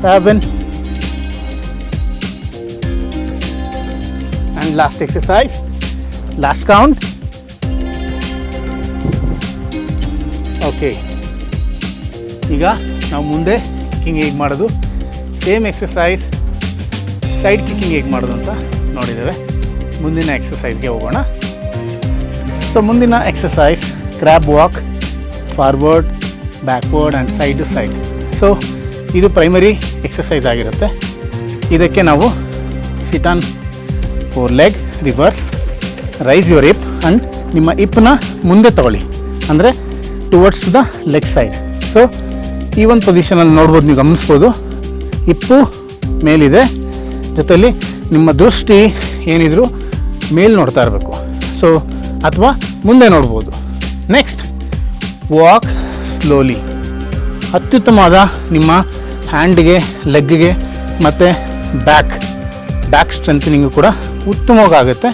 Speaker 1: 7, and last exercise, last count. Okay, ಈಗ ನಾವು ಮುಂದೆ ಕಿಕ್ಕಿಂಗ್ ಹೇಗೆ ಮಾಡೋದು, ಸೇಮ್ ಎಕ್ಸಸೈಸ್ ಸೈಡ್ ಕಿಕ್ಕಿಂಗ್ ಹೇಗೆ ಮಾಡೋದು ಅಂತ ನೋಡಿದ್ದೇವೆ. ಮುಂದಿನ ಎಕ್ಸಸೈಸ್ಗೆ ಹೋಗೋಣ. ಸೊ ಮುಂದಿನ exercise crab walk, forward, backward and side to side. So ಇದು ಪ್ರೈಮರಿ ಎಕ್ಸಸೈಸ್ ಆಗಿರುತ್ತೆ. ಇದಕ್ಕೆ ನಾವು sit on 4 leg, reverse, raise your hip and ನಿಮ್ಮ ಹಿಪ್ನ ಮುಂದೆ ತಗೊಳ್ಳಿ, ಅಂದರೆ towards to the leg side. So ಈ ಒಂದು ಪೊಸಿಷನಲ್ಲಿ ನೋಡ್ಬೋದು, ನೀವು ಗಮನಿಸ್ಬೋದು, ಹಿಪ್ಪು ಮೇಲಿದೆ, ಜೊತೆಯಲ್ಲಿ ನಿಮ್ಮ ದೃಷ್ಟಿ ಏನಿದ್ರು ಮೇಲೆ ನೋಡ್ತಾ ಇರಬೇಕು. ಸೊ ಅಥವಾ ಮುಂದೆ ನೋಡ್ಬೋದು. Next walk slowly. ಅತ್ಯುತ್ತಮವಾದ ನಿಮ್ಮ ಹ್ಯಾಂಡ್ಗೆ, ಲೆಗ್ಗೆ ಮತ್ತು ಬ್ಯಾಕ್ ಸ್ಟ್ರೆಂಥನಿಂಗು ಕೂಡ ಉತ್ತಮವಾಗುತ್ತೆ.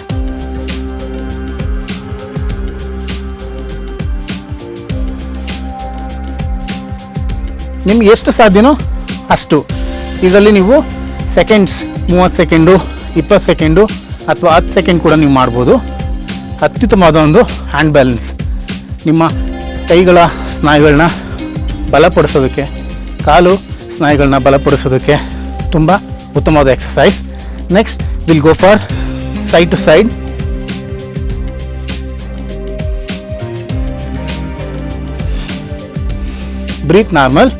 Speaker 1: ನಿಮ್ಗೆ ಎಷ್ಟು ಸಾಧ್ಯನೋ ಅಷ್ಟು. ಇದರಲ್ಲಿ ನೀವು ಸೆಕೆಂಡ್ಸ್ 30 ಸೆಕೆಂಡು, 20 ಸೆಕೆಂಡು ಅಥವಾ 10 ಸೆಕೆಂಡ್ ಕೂಡ ನೀವು ಮಾಡ್ಬೋದು. ಅತ್ಯುತ್ತಮವಾದ ಒಂದು ಹ್ಯಾಂಡ್ ಬ್ಯಾಲೆನ್ಸ್, ನಿಮ್ಮ ಕೈಗಳ ಸ್ನಾಯುಗಳನ್ನ ಬಲಪಡಿಸೋದಕ್ಕೆ, ಕಾಲು ಸ್ನಾಯುಗಳನ್ನ ಬಲಪಡಿಸೋದಕ್ಕೆ ತುಂಬ ಉತ್ತಮವಾದ exercise. Next will go for side to side. Breathe normal.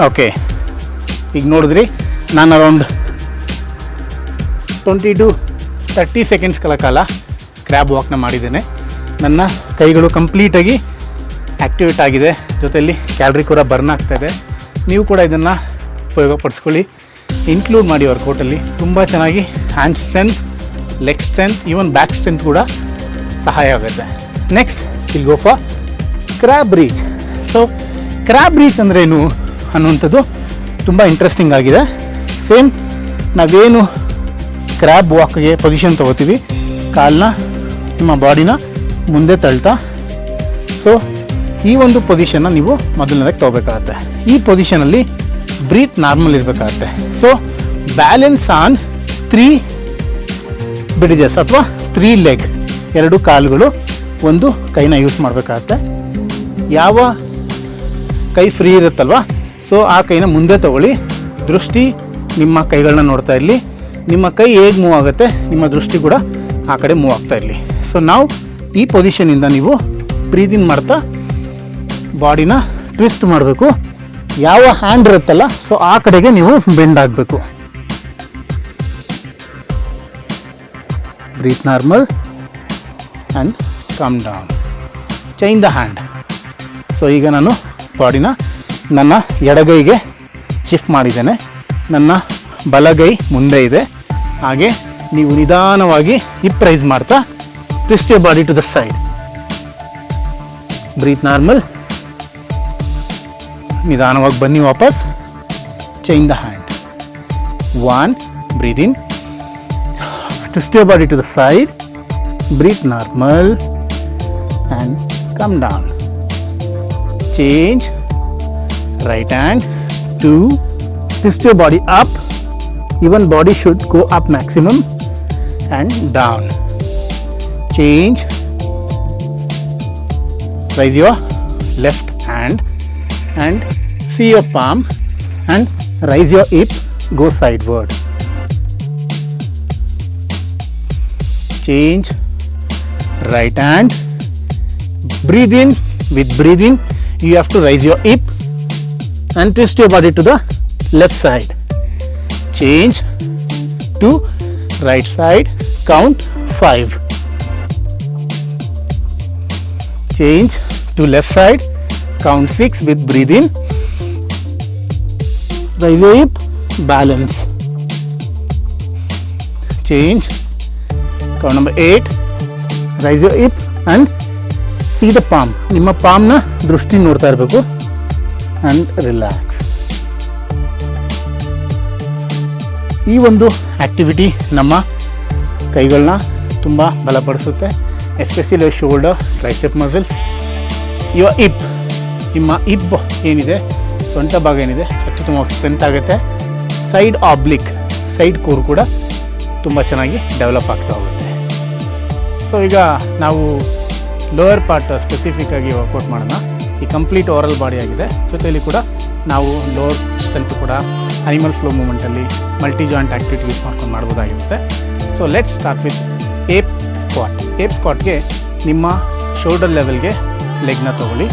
Speaker 1: Okay, ಈಗ ನೋಡಿದ್ರಿ, ನಾನು ಅರೌಂಡ್ 20 to 30 ಸೆಕೆಂಡ್ಸ್ಗಳ ಕಾಲ ಕ್ರ್ಯಾಬ್ ವಾಕ್ನ ಮಾಡಿದ್ದೇನೆ. ನನ್ನ ಕೈಗಳು ಕಂಪ್ಲೀಟಾಗಿ ಆ್ಯಕ್ಟಿವೇಟ್ ಆಗಿದೆ, ಜೊತೆಯಲ್ಲಿ ಕ್ಯಾಲರಿ ಕೂಡ ಬರ್ನ್ ಆಗ್ತಾಯಿದೆ. ನೀವು ಕೂಡ ಇದನ್ನು ಉಪಯೋಗಪಡಿಸ್ಕೊಳ್ಳಿ, ಇನ್ಕ್ಲೂಡ್ ಮಾಡಿ ವರ್ಕೌಟಲ್ಲಿ. ತುಂಬ ಚೆನ್ನಾಗಿ hand strength, leg strength, even back strength ಕೂಡ ಸಹಾಯ ಆಗುತ್ತೆ. Next will go for crab reach. So crab reach ಅಂದ್ರೇನು ಅನ್ನುವಂಥದ್ದು ತುಂಬ ಇಂಟ್ರೆಸ್ಟಿಂಗ್ ಆಗಿದೆ. ಸೇಮ್ ನಾವೇನು ಕ್ರ್ಯಾಬ್ ವಾಕ್ಗೆ ಪೊಸಿಷನ್ ತೊಗೋತೀವಿ, ಕಾಲನ್ನ, ನಿಮ್ಮ ಬಾಡಿನ ಮುಂದೆ ತಳ್ತಾ. ಸೊ ಈ ಒಂದು ಪೊಸಿಷನ್ನ ನೀವು ಮೊದಲನೇದಾಗಿ ತೊಗೋಬೇಕಾಗತ್ತೆ. ಈ ಪೊಸಿಷನಲ್ಲಿ ಬ್ರೀತ್ ನಾರ್ಮಲ್ ಇರಬೇಕಾಗತ್ತೆ. ಸೊ ಬ್ಯಾಲೆನ್ಸ್ ಆನ್ 3 ಬ್ರಿಡ್ಜಸ್ ಅಥವಾ 3 ಲೆಗ್, 2 ಕಾಲುಗಳು, 1 ಕೈನ ಯೂಸ್ ಮಾಡಬೇಕಾಗತ್ತೆ. ಯಾವ ಕೈ ಫ್ರೀ ಇರುತ್ತಲ್ವ, ಸೊ ಆ ಕೈನ ಮುಂದೆ ತಗೊಳ್ಳಿ. ದೃಷ್ಟಿ ನಿಮ್ಮ ಕೈಗಳನ್ನ ನೋಡ್ತಾ ಇರಲಿ. ನಿಮ್ಮ ಕೈ ಹೇಗೆ ಮೂವ್ ಆಗುತ್ತೆ, ನಿಮ್ಮ ದೃಷ್ಟಿ ಕೂಡ ಆ ಕಡೆ ಮೂವ್ ಆಗ್ತಾ ಇರಲಿ. ಸೊ ನಾವು ಈ ಪೊಸಿಷನಿಂದ ನೀವು ಬ್ರೀತ್ ಇನ್ ಮಾಡ್ತಾ ಬಾಡಿನ ಟ್ವಿಸ್ಟ್ ಮಾಡಬೇಕು. ಯಾವ ಹ್ಯಾಂಡ್ ಇರುತ್ತಲ್ಲ, ಸೊ ಆ ಕಡೆಗೆ ನೀವು ಬೆಂಡ್ ಆಗಬೇಕು. Breathe normal and come down. Change the hand. So ಈಗ ನಾನು ಬಾಡಿನ ನನ್ನ ಎಡಗೈಗೆ ಶಿಫ್ಟ್ ಮಾಡಿದ್ದೇನೆ. ನನ್ನ ಬಲಗೈ ಮುಂದೆ ಇದೆ. ಹಾಗೆ ನೀವು ನಿಧಾನವಾಗಿ ಹಿಪ್ ರೈಸ್ ಮಾಡ್ತಾ twist your body to the side. Breathe normal. ನಿಧಾನವಾಗಿ ಬನ್ನಿ ವಾಪಸ್. Change the hand. 1, breathe in, twist your body to the side, breathe normal and come down. Change. Right hand. 2, twist your body up. Even body should go up maximum and down. Change. Raise your left hand and see your palm and raise your hip, go sideward. Change. Right hand. Breathe in. With breathing, you have to raise your hip and twist your body to the left side. Change to right side, count 5. Change to left side, count 6 with breathe in. Raise your hip, balance. Change, count number 8. Raise your hip and see the palm. ನಿಮ್ಮ ಪಾಮ್ನ ದೃಷ್ಟಿ ನೋಡ್ತಾ ಇರಬೇಕು and relax. ಈ ಒಂದು activity ನಮ್ಮ ಕೈಗಳನ್ನ ತುಂಬ ಬಲಪಡಿಸುತ್ತೆ, especially shoulder, tricep muscles. Your hip, ನಿಮ್ಮ ಹಿಪ್ ಏನಿದೆ, ಸೊಂಟ ಭಾಗ ಏನಿದೆ ಅದು ತುಂಬ ಸ್ಟ್ರೆಂತ್ ಆಗುತ್ತೆ. ಸೈಡ್ ಆಬ್ಲಿಕ್, ಸೈಡ್ ಕೋರ್ ಕೂಡ ತುಂಬ ಚೆನ್ನಾಗಿ ಡೆವಲಪ್ ಆಗ್ತಾ ಹೋಗುತ್ತೆ. ಸೊ ಈಗ ನಾವು ಲೋಯರ್ ಪಾರ್ಟ್ ಸ್ಪೆಸಿಫಿಕ್ಕಾಗಿ ವರ್ಕೌಟ್ ಮಾಡೋಣ. ಈ ಕಂಪ್ಲೀಟ್ ಓವರಲ್ ಬಾಡಿ ಆಗಿದೆ, ಜೊತೆಯಲ್ಲಿ ಕೂಡ ನಾವು ಲೋವರ್ ಸ್ಟ್ರೆಂತ್ ಕೂಡ ಅನಿಮಲ್ ಫ್ಲೋ ಮೂಮೆಂಟಲ್ಲಿ ಮಲ್ಟಿ ಜಾಯಿಂಟ್ ಆ್ಯಕ್ಟಿವಿಟಿ ಯೂಸ್ ಮಾಡ್ಕೊಂಡು ಮಾಡ್ಬೋದಾಗಿರುತ್ತೆ. So let's start with ape squat. Ape ಸ್ಕ್ವಾಟ್ಗೆ ನಿಮ್ಮ ಶೋಲ್ಡರ್ ಲೆವೆಲ್ಗೆ ಲೆಗ್ನ ತೊಗೊಳ್ಳಿ,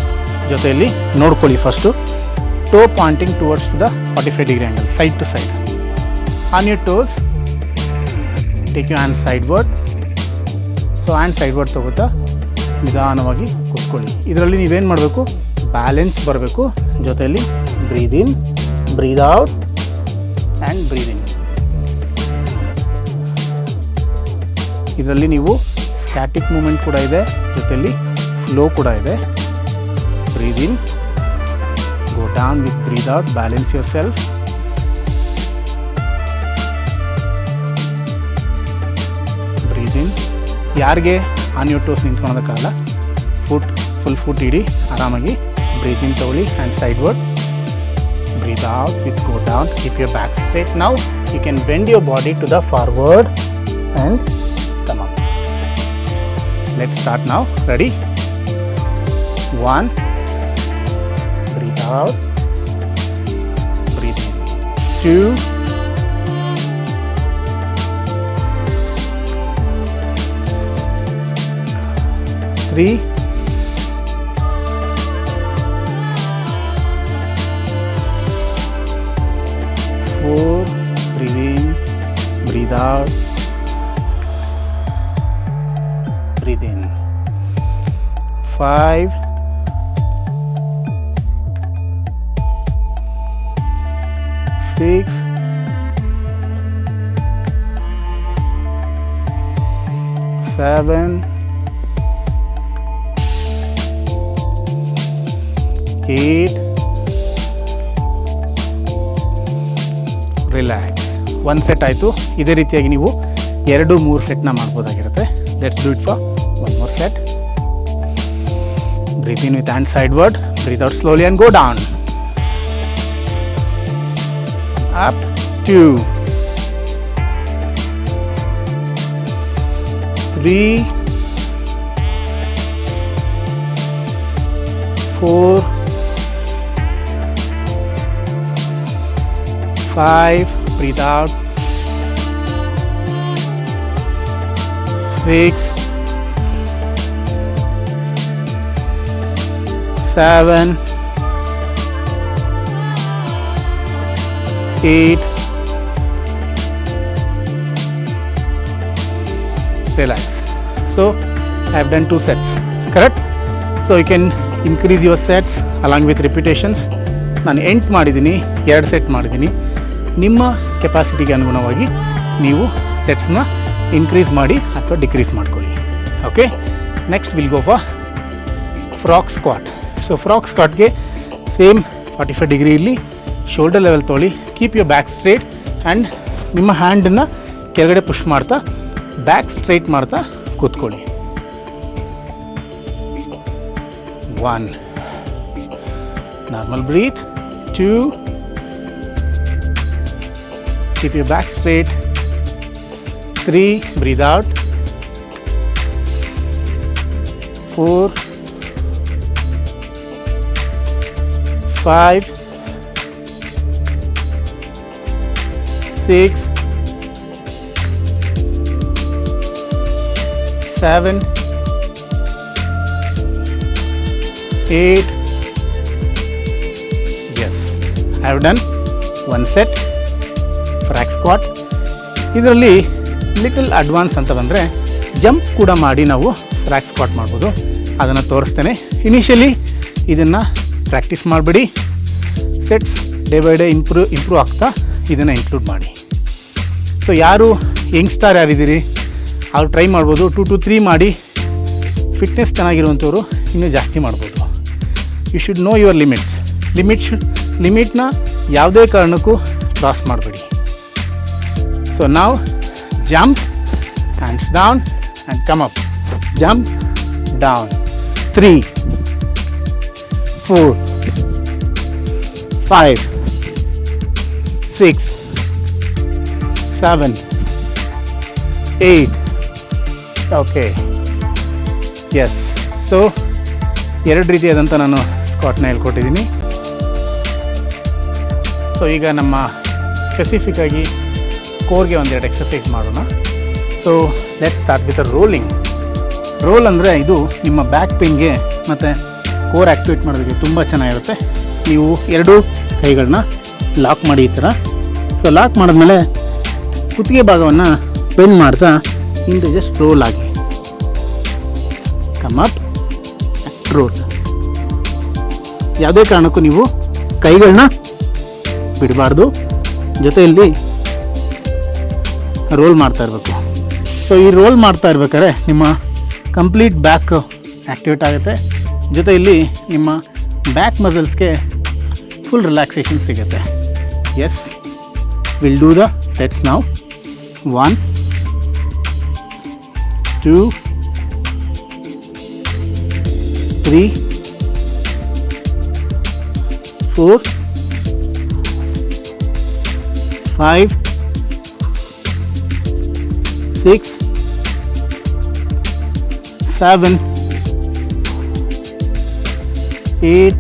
Speaker 1: ಜೊತೆಯಲ್ಲಿ ನೋಡ್ಕೊಳ್ಳಿ first toe pointing towards the 45 degree angle, side to side. On your toes take you hand sideward. So hand sideward ತೊಗೋತಾ ನಿಧಾನವಾಗಿ ಕೂತ್ಕೊಳ್ಳಿ. ಇದರಲ್ಲಿ ನೀವೇನು ಮಾಡಬೇಕು, ಬ್ಯಾಲೆನ್ಸ್ ಬರಬೇಕು, ಜೊತೆಯಲ್ಲಿ ಬ್ರೀದ್ ಇನ್, ಬ್ರೀದ್ ಔಟ್ ಆ್ಯಂಡ್ ಬ್ರೀದ್ ಇನ್. ಇದರಲ್ಲಿ ನೀವು ಸ್ಟ್ಯಾಟಿಕ್ ಮೂಮೆಂಟ್ ಕೂಡ ಇದೆ, ಜೊತೆಯಲ್ಲಿ ಫ್ಲೋ ಕೂಡ ಇದೆ. Breathe in, go down with breathe out, balance yourself. Breathe in. ಯಾರಿಗೆ ಆನ್ ಯುವರ್ ಟೋಸ್ ನಿಂತ್ಕೊಳೋದಕ್ಕಾಗಲ್ಲ, ಫುಲ್ ಫುಟ್ ಇಡಿ, ಆರಾಮಾಗಿ ಬ್ರೀತ್ ಇನ್ ತಗೊಳ್ಳಿ and sideward. Breathe out with go down, keep your back straight. Now you can bend your body to the forward and come up. Let's start now. Ready? 1, breathe out, breathe in. 2, 3, 4, breathe in, breathe out, breathe in. 5, 6, 7, 8. Relax. 1 set ಆಯಿತು. ಇದೇ ರೀತಿಯಾಗಿ ನೀವು 2-3 ಸೆಟ್ನ ಮಾಡ್ಬೋದಾಗಿರುತ್ತೆ. Let's do it for 1 more set. Breathe in with hand sideward, breathe out slowly and go down. Up, 2, 3, 4, 5, breathe out, 6, 7, 8, relax. So I have done 2 sets, correct? So you can increase your sets along with repetitions. ನಾನು 8 ಮಾಡಿದ್ದೀನಿ, 2 set ಮಾಡಿದ್ದೀನಿ. ನಿಮ್ಮ ಕೆಪಾಸಿಟಿಗೆ ಅನುಗುಣವಾಗಿ ನೀವು ಸೆಟ್ಸ್ನ increase ಮಾಡಿ ಅಥವಾ decrease ಮಾಡ್ಕೊಳ್ಳಿ. Okay, next will go for frog squat. So frog ಸ್ಕ್ವಾಟ್ಗೆ ಸೇಮ್ 45 ಡಿಗ್ರಿಯಲ್ಲಿ ಶೋಲ್ಡರ್ ಲೆವೆಲ್ ತೊಗೊಳ್ಳಿ. Keep your back straight and ನಿಮ್ಮ ಹ್ಯಾಂಡನ್ನು ಕೆಳಗಡೆ ಪುಷ್ ಮಾಡ್ತಾ ಬ್ಯಾಕ್ ಸ್ಟ್ರೈಟ್ ಮಾಡ್ತಾ ಕೂತ್ಕೊಳ್ಳಿ. 1, normal breathe. 2, keep your back straight. 3, breathe out. 4, 5, 6, 7, 8. Yes, I have done 1 set frog squat. ಇದರಲ್ಲಿ ಲಿಟಲ್ ಅಡ್ವಾನ್ಸ್ ಅಂತ ಬಂದರೆ ಜಂಪ್ ಕೂಡ ಮಾಡಿ ನಾವು ಫ್ರ್ಯಾಕ್ ಸ್ಕ್ವಾಟ್ ಮಾಡ್ಬೋದು. ಅದನ್ನು ತೋರಿಸ್ತೇನೆ. ಇನಿಷಿಯಲಿ ಇದನ್ನು ಪ್ರಾಕ್ಟೀಸ್ ಮಾಡಿಬಿಡಿ. Sets day by day improve ಆಗ್ತಾ ಇದನ್ನು ಇನ್ಕ್ಲೂಡ್ ಮಾಡಿ. ಸೊ ಯಾರು ಯಂಗ್ಸ್ಟಾರ್ ಯಾರಿದ್ದೀರಿ ಅವ್ರು ಟ್ರೈ ಮಾಡ್ಬೋದು. 2 to 3 ಮಾಡಿ ಫಿಟ್ನೆಸ್ ಚೆನ್ನಾಗಿರುವಂಥವ್ರು ಇನ್ನೂ ಜಾಸ್ತಿ ಮಾಡ್ಬೋದು. ಯು ಶುಡ್ ನೋ ಯುವರ್ ಲಿಮಿಟ್ನ ಯಾವುದೇ ಕಾರಣಕ್ಕೂ ಕ್ರಾಸ್ ಮಾಡಬೇಡಿ. ಸೊ ನಾವು jump, hands down and come up, jump down. 3, 4, 5, 6, 7, 8. Okay, yes. So 2 ರೀತಿಯಾದಂಥ ನಾನು ಸ್ಕ್ವಾಟ್ನ ಹೇಳ್ಕೊಟ್ಟಿದ್ದೀನಿ. ಸೊ ಈಗ ನಮ್ಮ ಸ್ಪೆಸಿಫಿಕ್ಕಾಗಿ ಕೋರ್ಗೆ 1-2 ಎಕ್ಸಸೈಸ್ ಮಾಡೋಣ. So let's start with rolling. Roll ಅಂದರೆ ಇದು ನಿಮ್ಮ ಬ್ಯಾಕ್ ಪೇನ್ಗೆ ಮತ್ತು ಕೋರ್ ಆ್ಯಕ್ಟಿವೇಟ್ ಮಾಡೋದಕ್ಕೆ ತುಂಬ ಚೆನ್ನಾಗಿರುತ್ತೆ. ನೀವು 2 ಕೈಗಳನ್ನ ಲಾಕ್ ಮಾಡಿ ಈ ಥರ. ಸೊ ಲಾಕ್ ಮಾಡಿದ್ಮೇಲೆ ಕುತ್ತಿಗೆ ಭಾಗವನ್ನು ಬೆಂಡ್ ಮಾಡ್ತಾ ಹಿಂದೆ ಜಸ್ಟ್ ರೋಲ್ ಆಗಿ, ಕಮ್ ಅಪ್, ರೋಲ್. ಯಾವುದೇ ಕಾರಣಕ್ಕೂ ನೀವು ಕೈಗಳನ್ನ ಬಿಡಬಾರ್ದು, ಜೊತೆಯಲ್ಲಿ ರೋಲ್ ಮಾಡ್ತಾ ಇರಬೇಕು. ಸೊ ಈ ರೋಲ್ ಮಾಡ್ತಾ ಇರ್ಬೇಕಾದ್ರೆ ನಿಮ್ಮ ಕಂಪ್ಲೀಟ್ ಬ್ಯಾಕ್ ಆ್ಯಕ್ಟಿವೇಟ್ ಆಗುತ್ತೆ, ಜೊತೆಯಲ್ಲಿ ನಿಮ್ಮ ಬ್ಯಾಕ್ ಮಸಲ್ಸ್ಗೆ ಫುಲ್ ರಿಲ್ಯಾಕ್ಸೇಷನ್ ಸಿಗುತ್ತೆ. Yes, will do the sets now. 1, 2, 3, 4, 5, 6, 7, 8,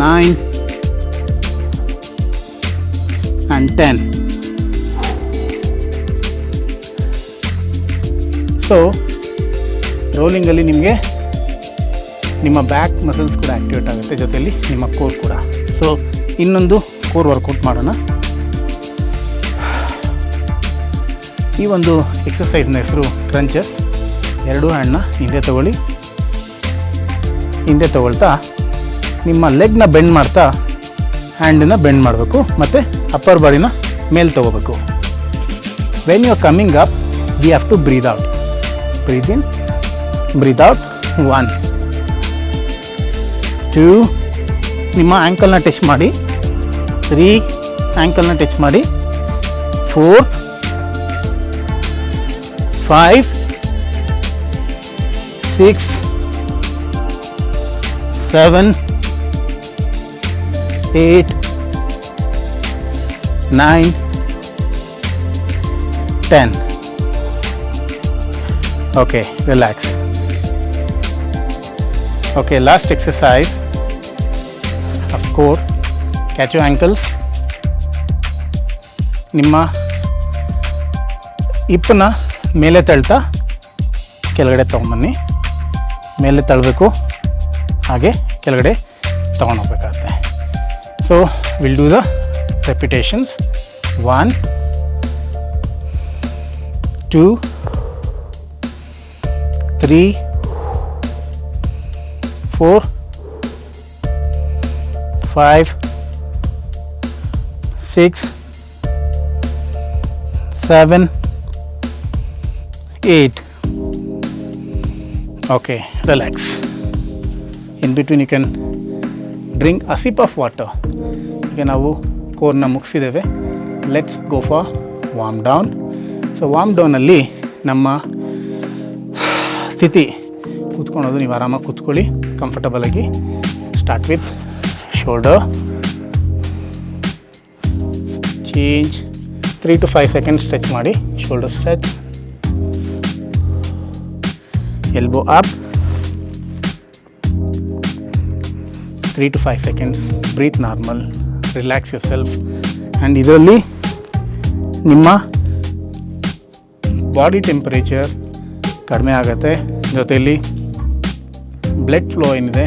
Speaker 1: 9 and 10. So ರೋಲಿಂಗಲ್ಲಿ ನಿಮಗೆ ನಿಮ್ಮ ಬ್ಯಾಕ್ ಮಸಲ್ಸ್ ಕೂಡ ಆ್ಯಕ್ಟಿವೇಟ್ ಆಗುತ್ತೆ, ಜೊತೆಯಲ್ಲಿ ನಿಮ್ಮ ಕೋರ್ ಕೂಡ. ಸೊ ಇನ್ನೊಂದು ಕೋರ್ ವರ್ಕೌಟ್ ಮಾಡೋಣ. ಈ ಒಂದು ಎಕ್ಸಸೈಸ್ನ ಹೆಸರು ಕ್ರಂಚಸ್. 2 ಹ್ಯಾಂಡ್ನ ಹಿಂದೆ ತಗೊಳ್ಳಿ. ಹಿಂದೆ ತಗೊಳ್ತಾ ನಿಮ್ಮ ಲೆಗ್ನ ಬೆಂಡ್ ಮಾಡ್ತಾ ಹ್ಯಾಂಡನ್ನ ಬೆಂಡ್ ಮಾಡಬೇಕು ಮತ್ತು ಅಪ್ಪರ್ ಬಾಡಿನ ಮೇಲೆ ತಗೋಬೇಕು. When you are coming up, we have to breathe out. Breathe in, breathe out. 1, 2, ನಿಮ್ಮ ಆ್ಯಂಕಲ್ನ ಟಚ್ ಮಾಡಿ. 3, ಆ್ಯಂಕಲ್ನ ಟಚ್ ಮಾಡಿ. 4, 5, 6, 7, 8, 9, 10. Okay, relax. Okay, last exercise of core. Catch your ankles. ನಿಮ್ಮ ಹಿಪ್ಪನ್ನ ಮೇಲೆ ತಳ್ತಾ ಕೆಳಗಡೆ ತೊಗೊಂಬನ್ನಿ. ಮೇಲೆ ತಳ್ಳಬೇಕು, ಹಾಗೆ ಕೆಳಗಡೆ ತೊಗೊಂಡೋಗ್ಬೇಕಾಗತ್ತೆ. So will do the repetitions. 1, 2, 3, 4, 5, 6, 7, 8. Okay, relax. In between you can drink a sip of water. ಈಗ ನಾವು ಕೋರ್ನ ಮುಗಿಸಿದ್ದೇವೆ. Let's go for warm down. So warm ಡೌನಲ್ಲಿ ನಮ್ಮ ಸ್ಥಿತಿ ಕೂತ್ಕೊಳ್ಳೋದು, ನೀವು ಆರಾಮಾಗಿ ಕೂತ್ಕೊಳ್ಳಿ ಕಂಫರ್ಟಬಲಾಗಿ. Start with shoulder change. 3 to 5 seconds stretch ಮಾಡಿ. Shoulder stretch, elbow up. 3 to 5 seconds. Breathe normal, relax yourself. And ಇದರಲ್ಲಿ ನಿಮ್ಮ ಬಾಡಿ ಟೆಂಪರೇಚರ್ ಕಡಿಮೆ ಆಗುತ್ತೆ, ಜೊತೆಯಲ್ಲಿ ಬ್ಲಡ್ ಫ್ಲೋ ಏನಿದೆ,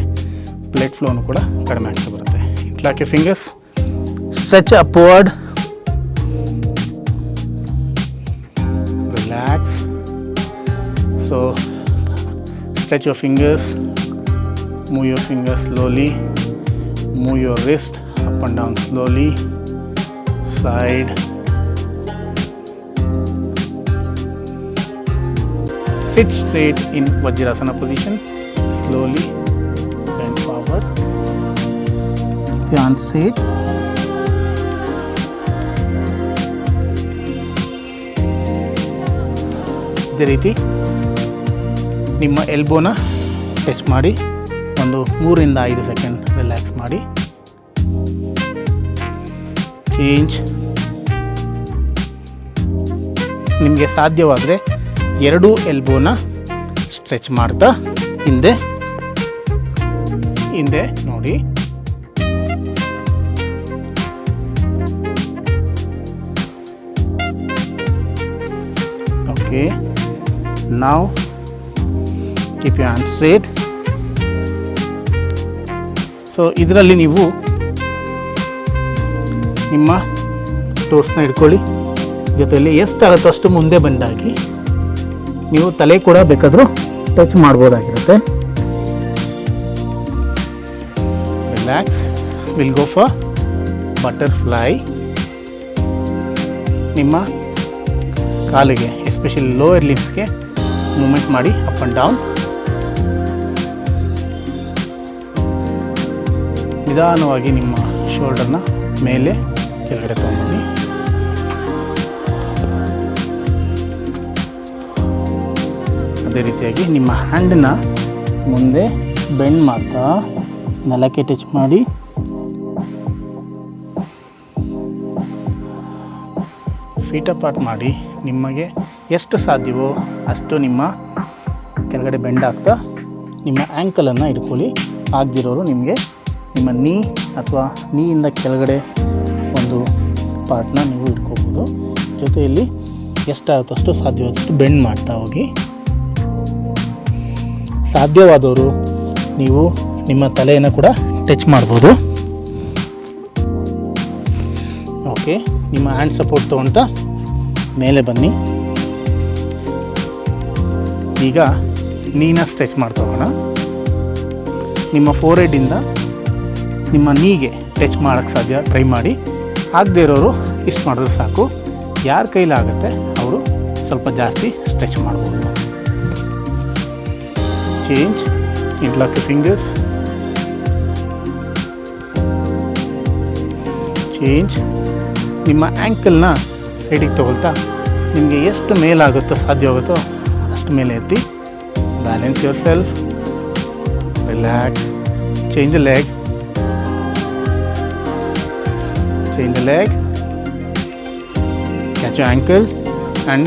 Speaker 1: ಬ್ಲಡ್ ಫ್ಲೋನು ಕೂಡ ಕಡಿಮೆ ಆಗ್ತಾ ಬರುತ್ತೆ. Interlock your fingers. Stretch upward. Relax. So stretch your fingers. Move your fingers slowly. Move your wrist up and down slowly. Side. Sit straight in Vajrasana position. Slowly bend forward. Keep your arms straight. ಇದೇ ರೀತಿ ನಿಮ್ಮ ಎಲ್ಬೋನ touch ಮಾಡಿ ಒಂದು 3 ಇಂದ 5 second relax ಮಾಡಿ. Change. ನಿಮಗೆ ಸಾಧ್ಯವಾದರೆ 2 ಎಲ್ಬೋನ stretch ಮಾಡ್ತಾ ಹಿಂದೆ ನೋಡಿ. Okay, now keep your hands straight. So ಇದರಲ್ಲಿ ನೀವು ನಿಮ್ಮ ಟೋಸ್ನ ಹಿಡ್ಕೊಳ್ಳಿ, ಜೊತೆಯಲ್ಲಿ ಎಷ್ಟಾಗುತ್ತೋ ಅಷ್ಟು ಮುಂದೆ ಬಂದಾಗಿ ನೀವು ತಲೆ ಕೂಡ ಬೇಕಾದರೂ ಟಚ್ ಮಾಡ್ಬೋದಾಗಿರುತ್ತೆ. Relax. Will go for butterfly. ನಿಮ್ಮ ಕಾಲಿಗೆ ಎಸ್ಪೆಷಲಿ ಲೋಯರ್ ಲಿಮ್ಸ್ಗೆ ಮೂಮೆಂಟ್ ಮಾಡಿ ಅಪ್ ಆ್ಯಂಡ್ ಡೌನ್. ನಿಧಾನವಾಗಿ ನಿಮ್ಮ ಶೋಲ್ಡರ್ನ ಮೇಲೆ ಕೆಳಗಡೆ ತೊಗೊಂಡ್ಬನ್ನಿ. ಅದೇ ರೀತಿಯಾಗಿ ನಿಮ್ಮ ಹ್ಯಾಂಡನ್ನ ಮುಂದೆ ಬೆಂಡ್ ಮಾಡ್ತಾ ನೆಲಕ್ಕೆ ಟಚ್ ಮಾಡಿ. ಫೀಟ್ ಅಪಾರ್ಟ್ ಮಾಡಿ ನಿಮಗೆ ಎಷ್ಟು ಸಾಧ್ಯವೋ ಅಷ್ಟು ನಿಮ್ಮ ಕೆಳಗಡೆ ಬೆಂಡ್ ಆಗ್ತಾ ನಿಮ್ಮ ಆ್ಯಂಕಲನ್ನು ಹಿಡ್ಕೊಳ್ಳಿ. ಆಗದಿರೋರು ನಿಮಗೆ ನಿಮ್ಮ ನೀ ಅಥವಾ ನೀಯಿಂದ ಕೆಳಗಡೆ ಒಂದು ಪಾರ್ಟ್ನ ನೀವು ಹಿಡ್ಕೋಬೋದು. ಜೊತೆಯಲ್ಲಿ ಎಷ್ಟಾಗುತ್ತೋ ಅಷ್ಟು ಸಾಧ್ಯವಾದಷ್ಟು ಬೆಂಡ್ ಮಾಡ್ತಾ ಹೋಗಿ. ಸಾಧ್ಯವಾದವರು ನೀವು ನಿಮ್ಮ ತಲೆಯನ್ನು ಕೂಡ ಟಚ್ ಮಾಡ್ಬೋದು. ಓಕೆ, ನಿಮ್ಮ ಹ್ಯಾಂಡ್ ಸಪೋರ್ಟ್ ತೊಗೊಳ್ತಾ ಮೇಲೆ ಬನ್ನಿ. ಈಗ ನೀನ ಸ್ಟ್ರೆಚ್ ಮಾಡ್ತಾ ಹೋಗೋಣ. ನಿಮ್ಮ ಫೋರ್ಹೆಡ್ಡಿಂದ ನಿಮ್ಮ ನೀಗೆ ಟಚ್ ಮಾಡೋಕ್ಕೆ ಸಾಧ್ಯ ಟ್ರೈ ಮಾಡಿ. ಆಗದೇ ಇರೋರು ಇಷ್ಟು ಮಾಡಿದ್ರೆ ಸಾಕು. ಯಾರ ಕೈಲಾಗುತ್ತೆ ಅವರು ಸ್ವಲ್ಪ ಜಾಸ್ತಿ ಸ್ಟ್ರೆಚ್ ಮಾಡ್ಬೋದು. Change. Interlock your fingers. Change. ನಿಮ್ಮ ಆ್ಯಂಕಲ್ನ ಸೈಡಿಗೆ ತಗೊಳ್ತಾ ನಿಮಗೆ ಎಷ್ಟು ಮೇಲಾಗುತ್ತೋ ಸಾಧ್ಯವಾಗುತ್ತೋ ಅಷ್ಟು ಮೇಲೆ ಎತ್ತಿ. Balance your self. Relax. Change the leg. Change the leg, catch your ankle and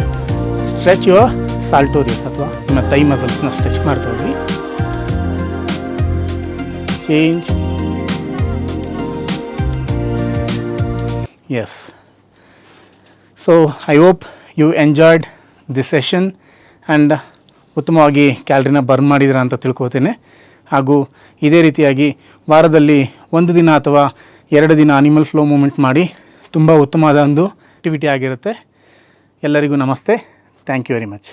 Speaker 1: stretch your saltorius ಅಥವಾ ನಿಮ್ಮ ಥೈ ಮಸಲ್ಸ್ನ ಸ್ಟ್ರೆಚ್ ಮಾಡ್ತಾ ಹೋಗಿ. Change. Yes. So I hope you enjoyed this session and ಉತ್ತಮವಾಗಿ ಕ್ಯಾಲರಿನ ಬರ್ನ್ ಮಾಡಿದಿರ ಅಂತ ತಿಳ್ಕೊತೇನೆ. ಹಾಗೂ ಇದೇ ರೀತಿಯಾಗಿ ವಾರದಲ್ಲಿ 1 ದಿನ ಅಥವಾ 2 ದಿನ ಅನಿಮಲ್ ಫ್ಲೋ ಮೂಮೆಂಟ್ ಮಾಡಿ ತುಂಬ ಉತ್ತಮವಾದ ಒಂದು ಆಕ್ಟಿವಿಟಿ ಆಗಿರುತ್ತೆ. ಎಲ್ಲರಿಗೂ ನಮಸ್ತೆ. Thank you very much.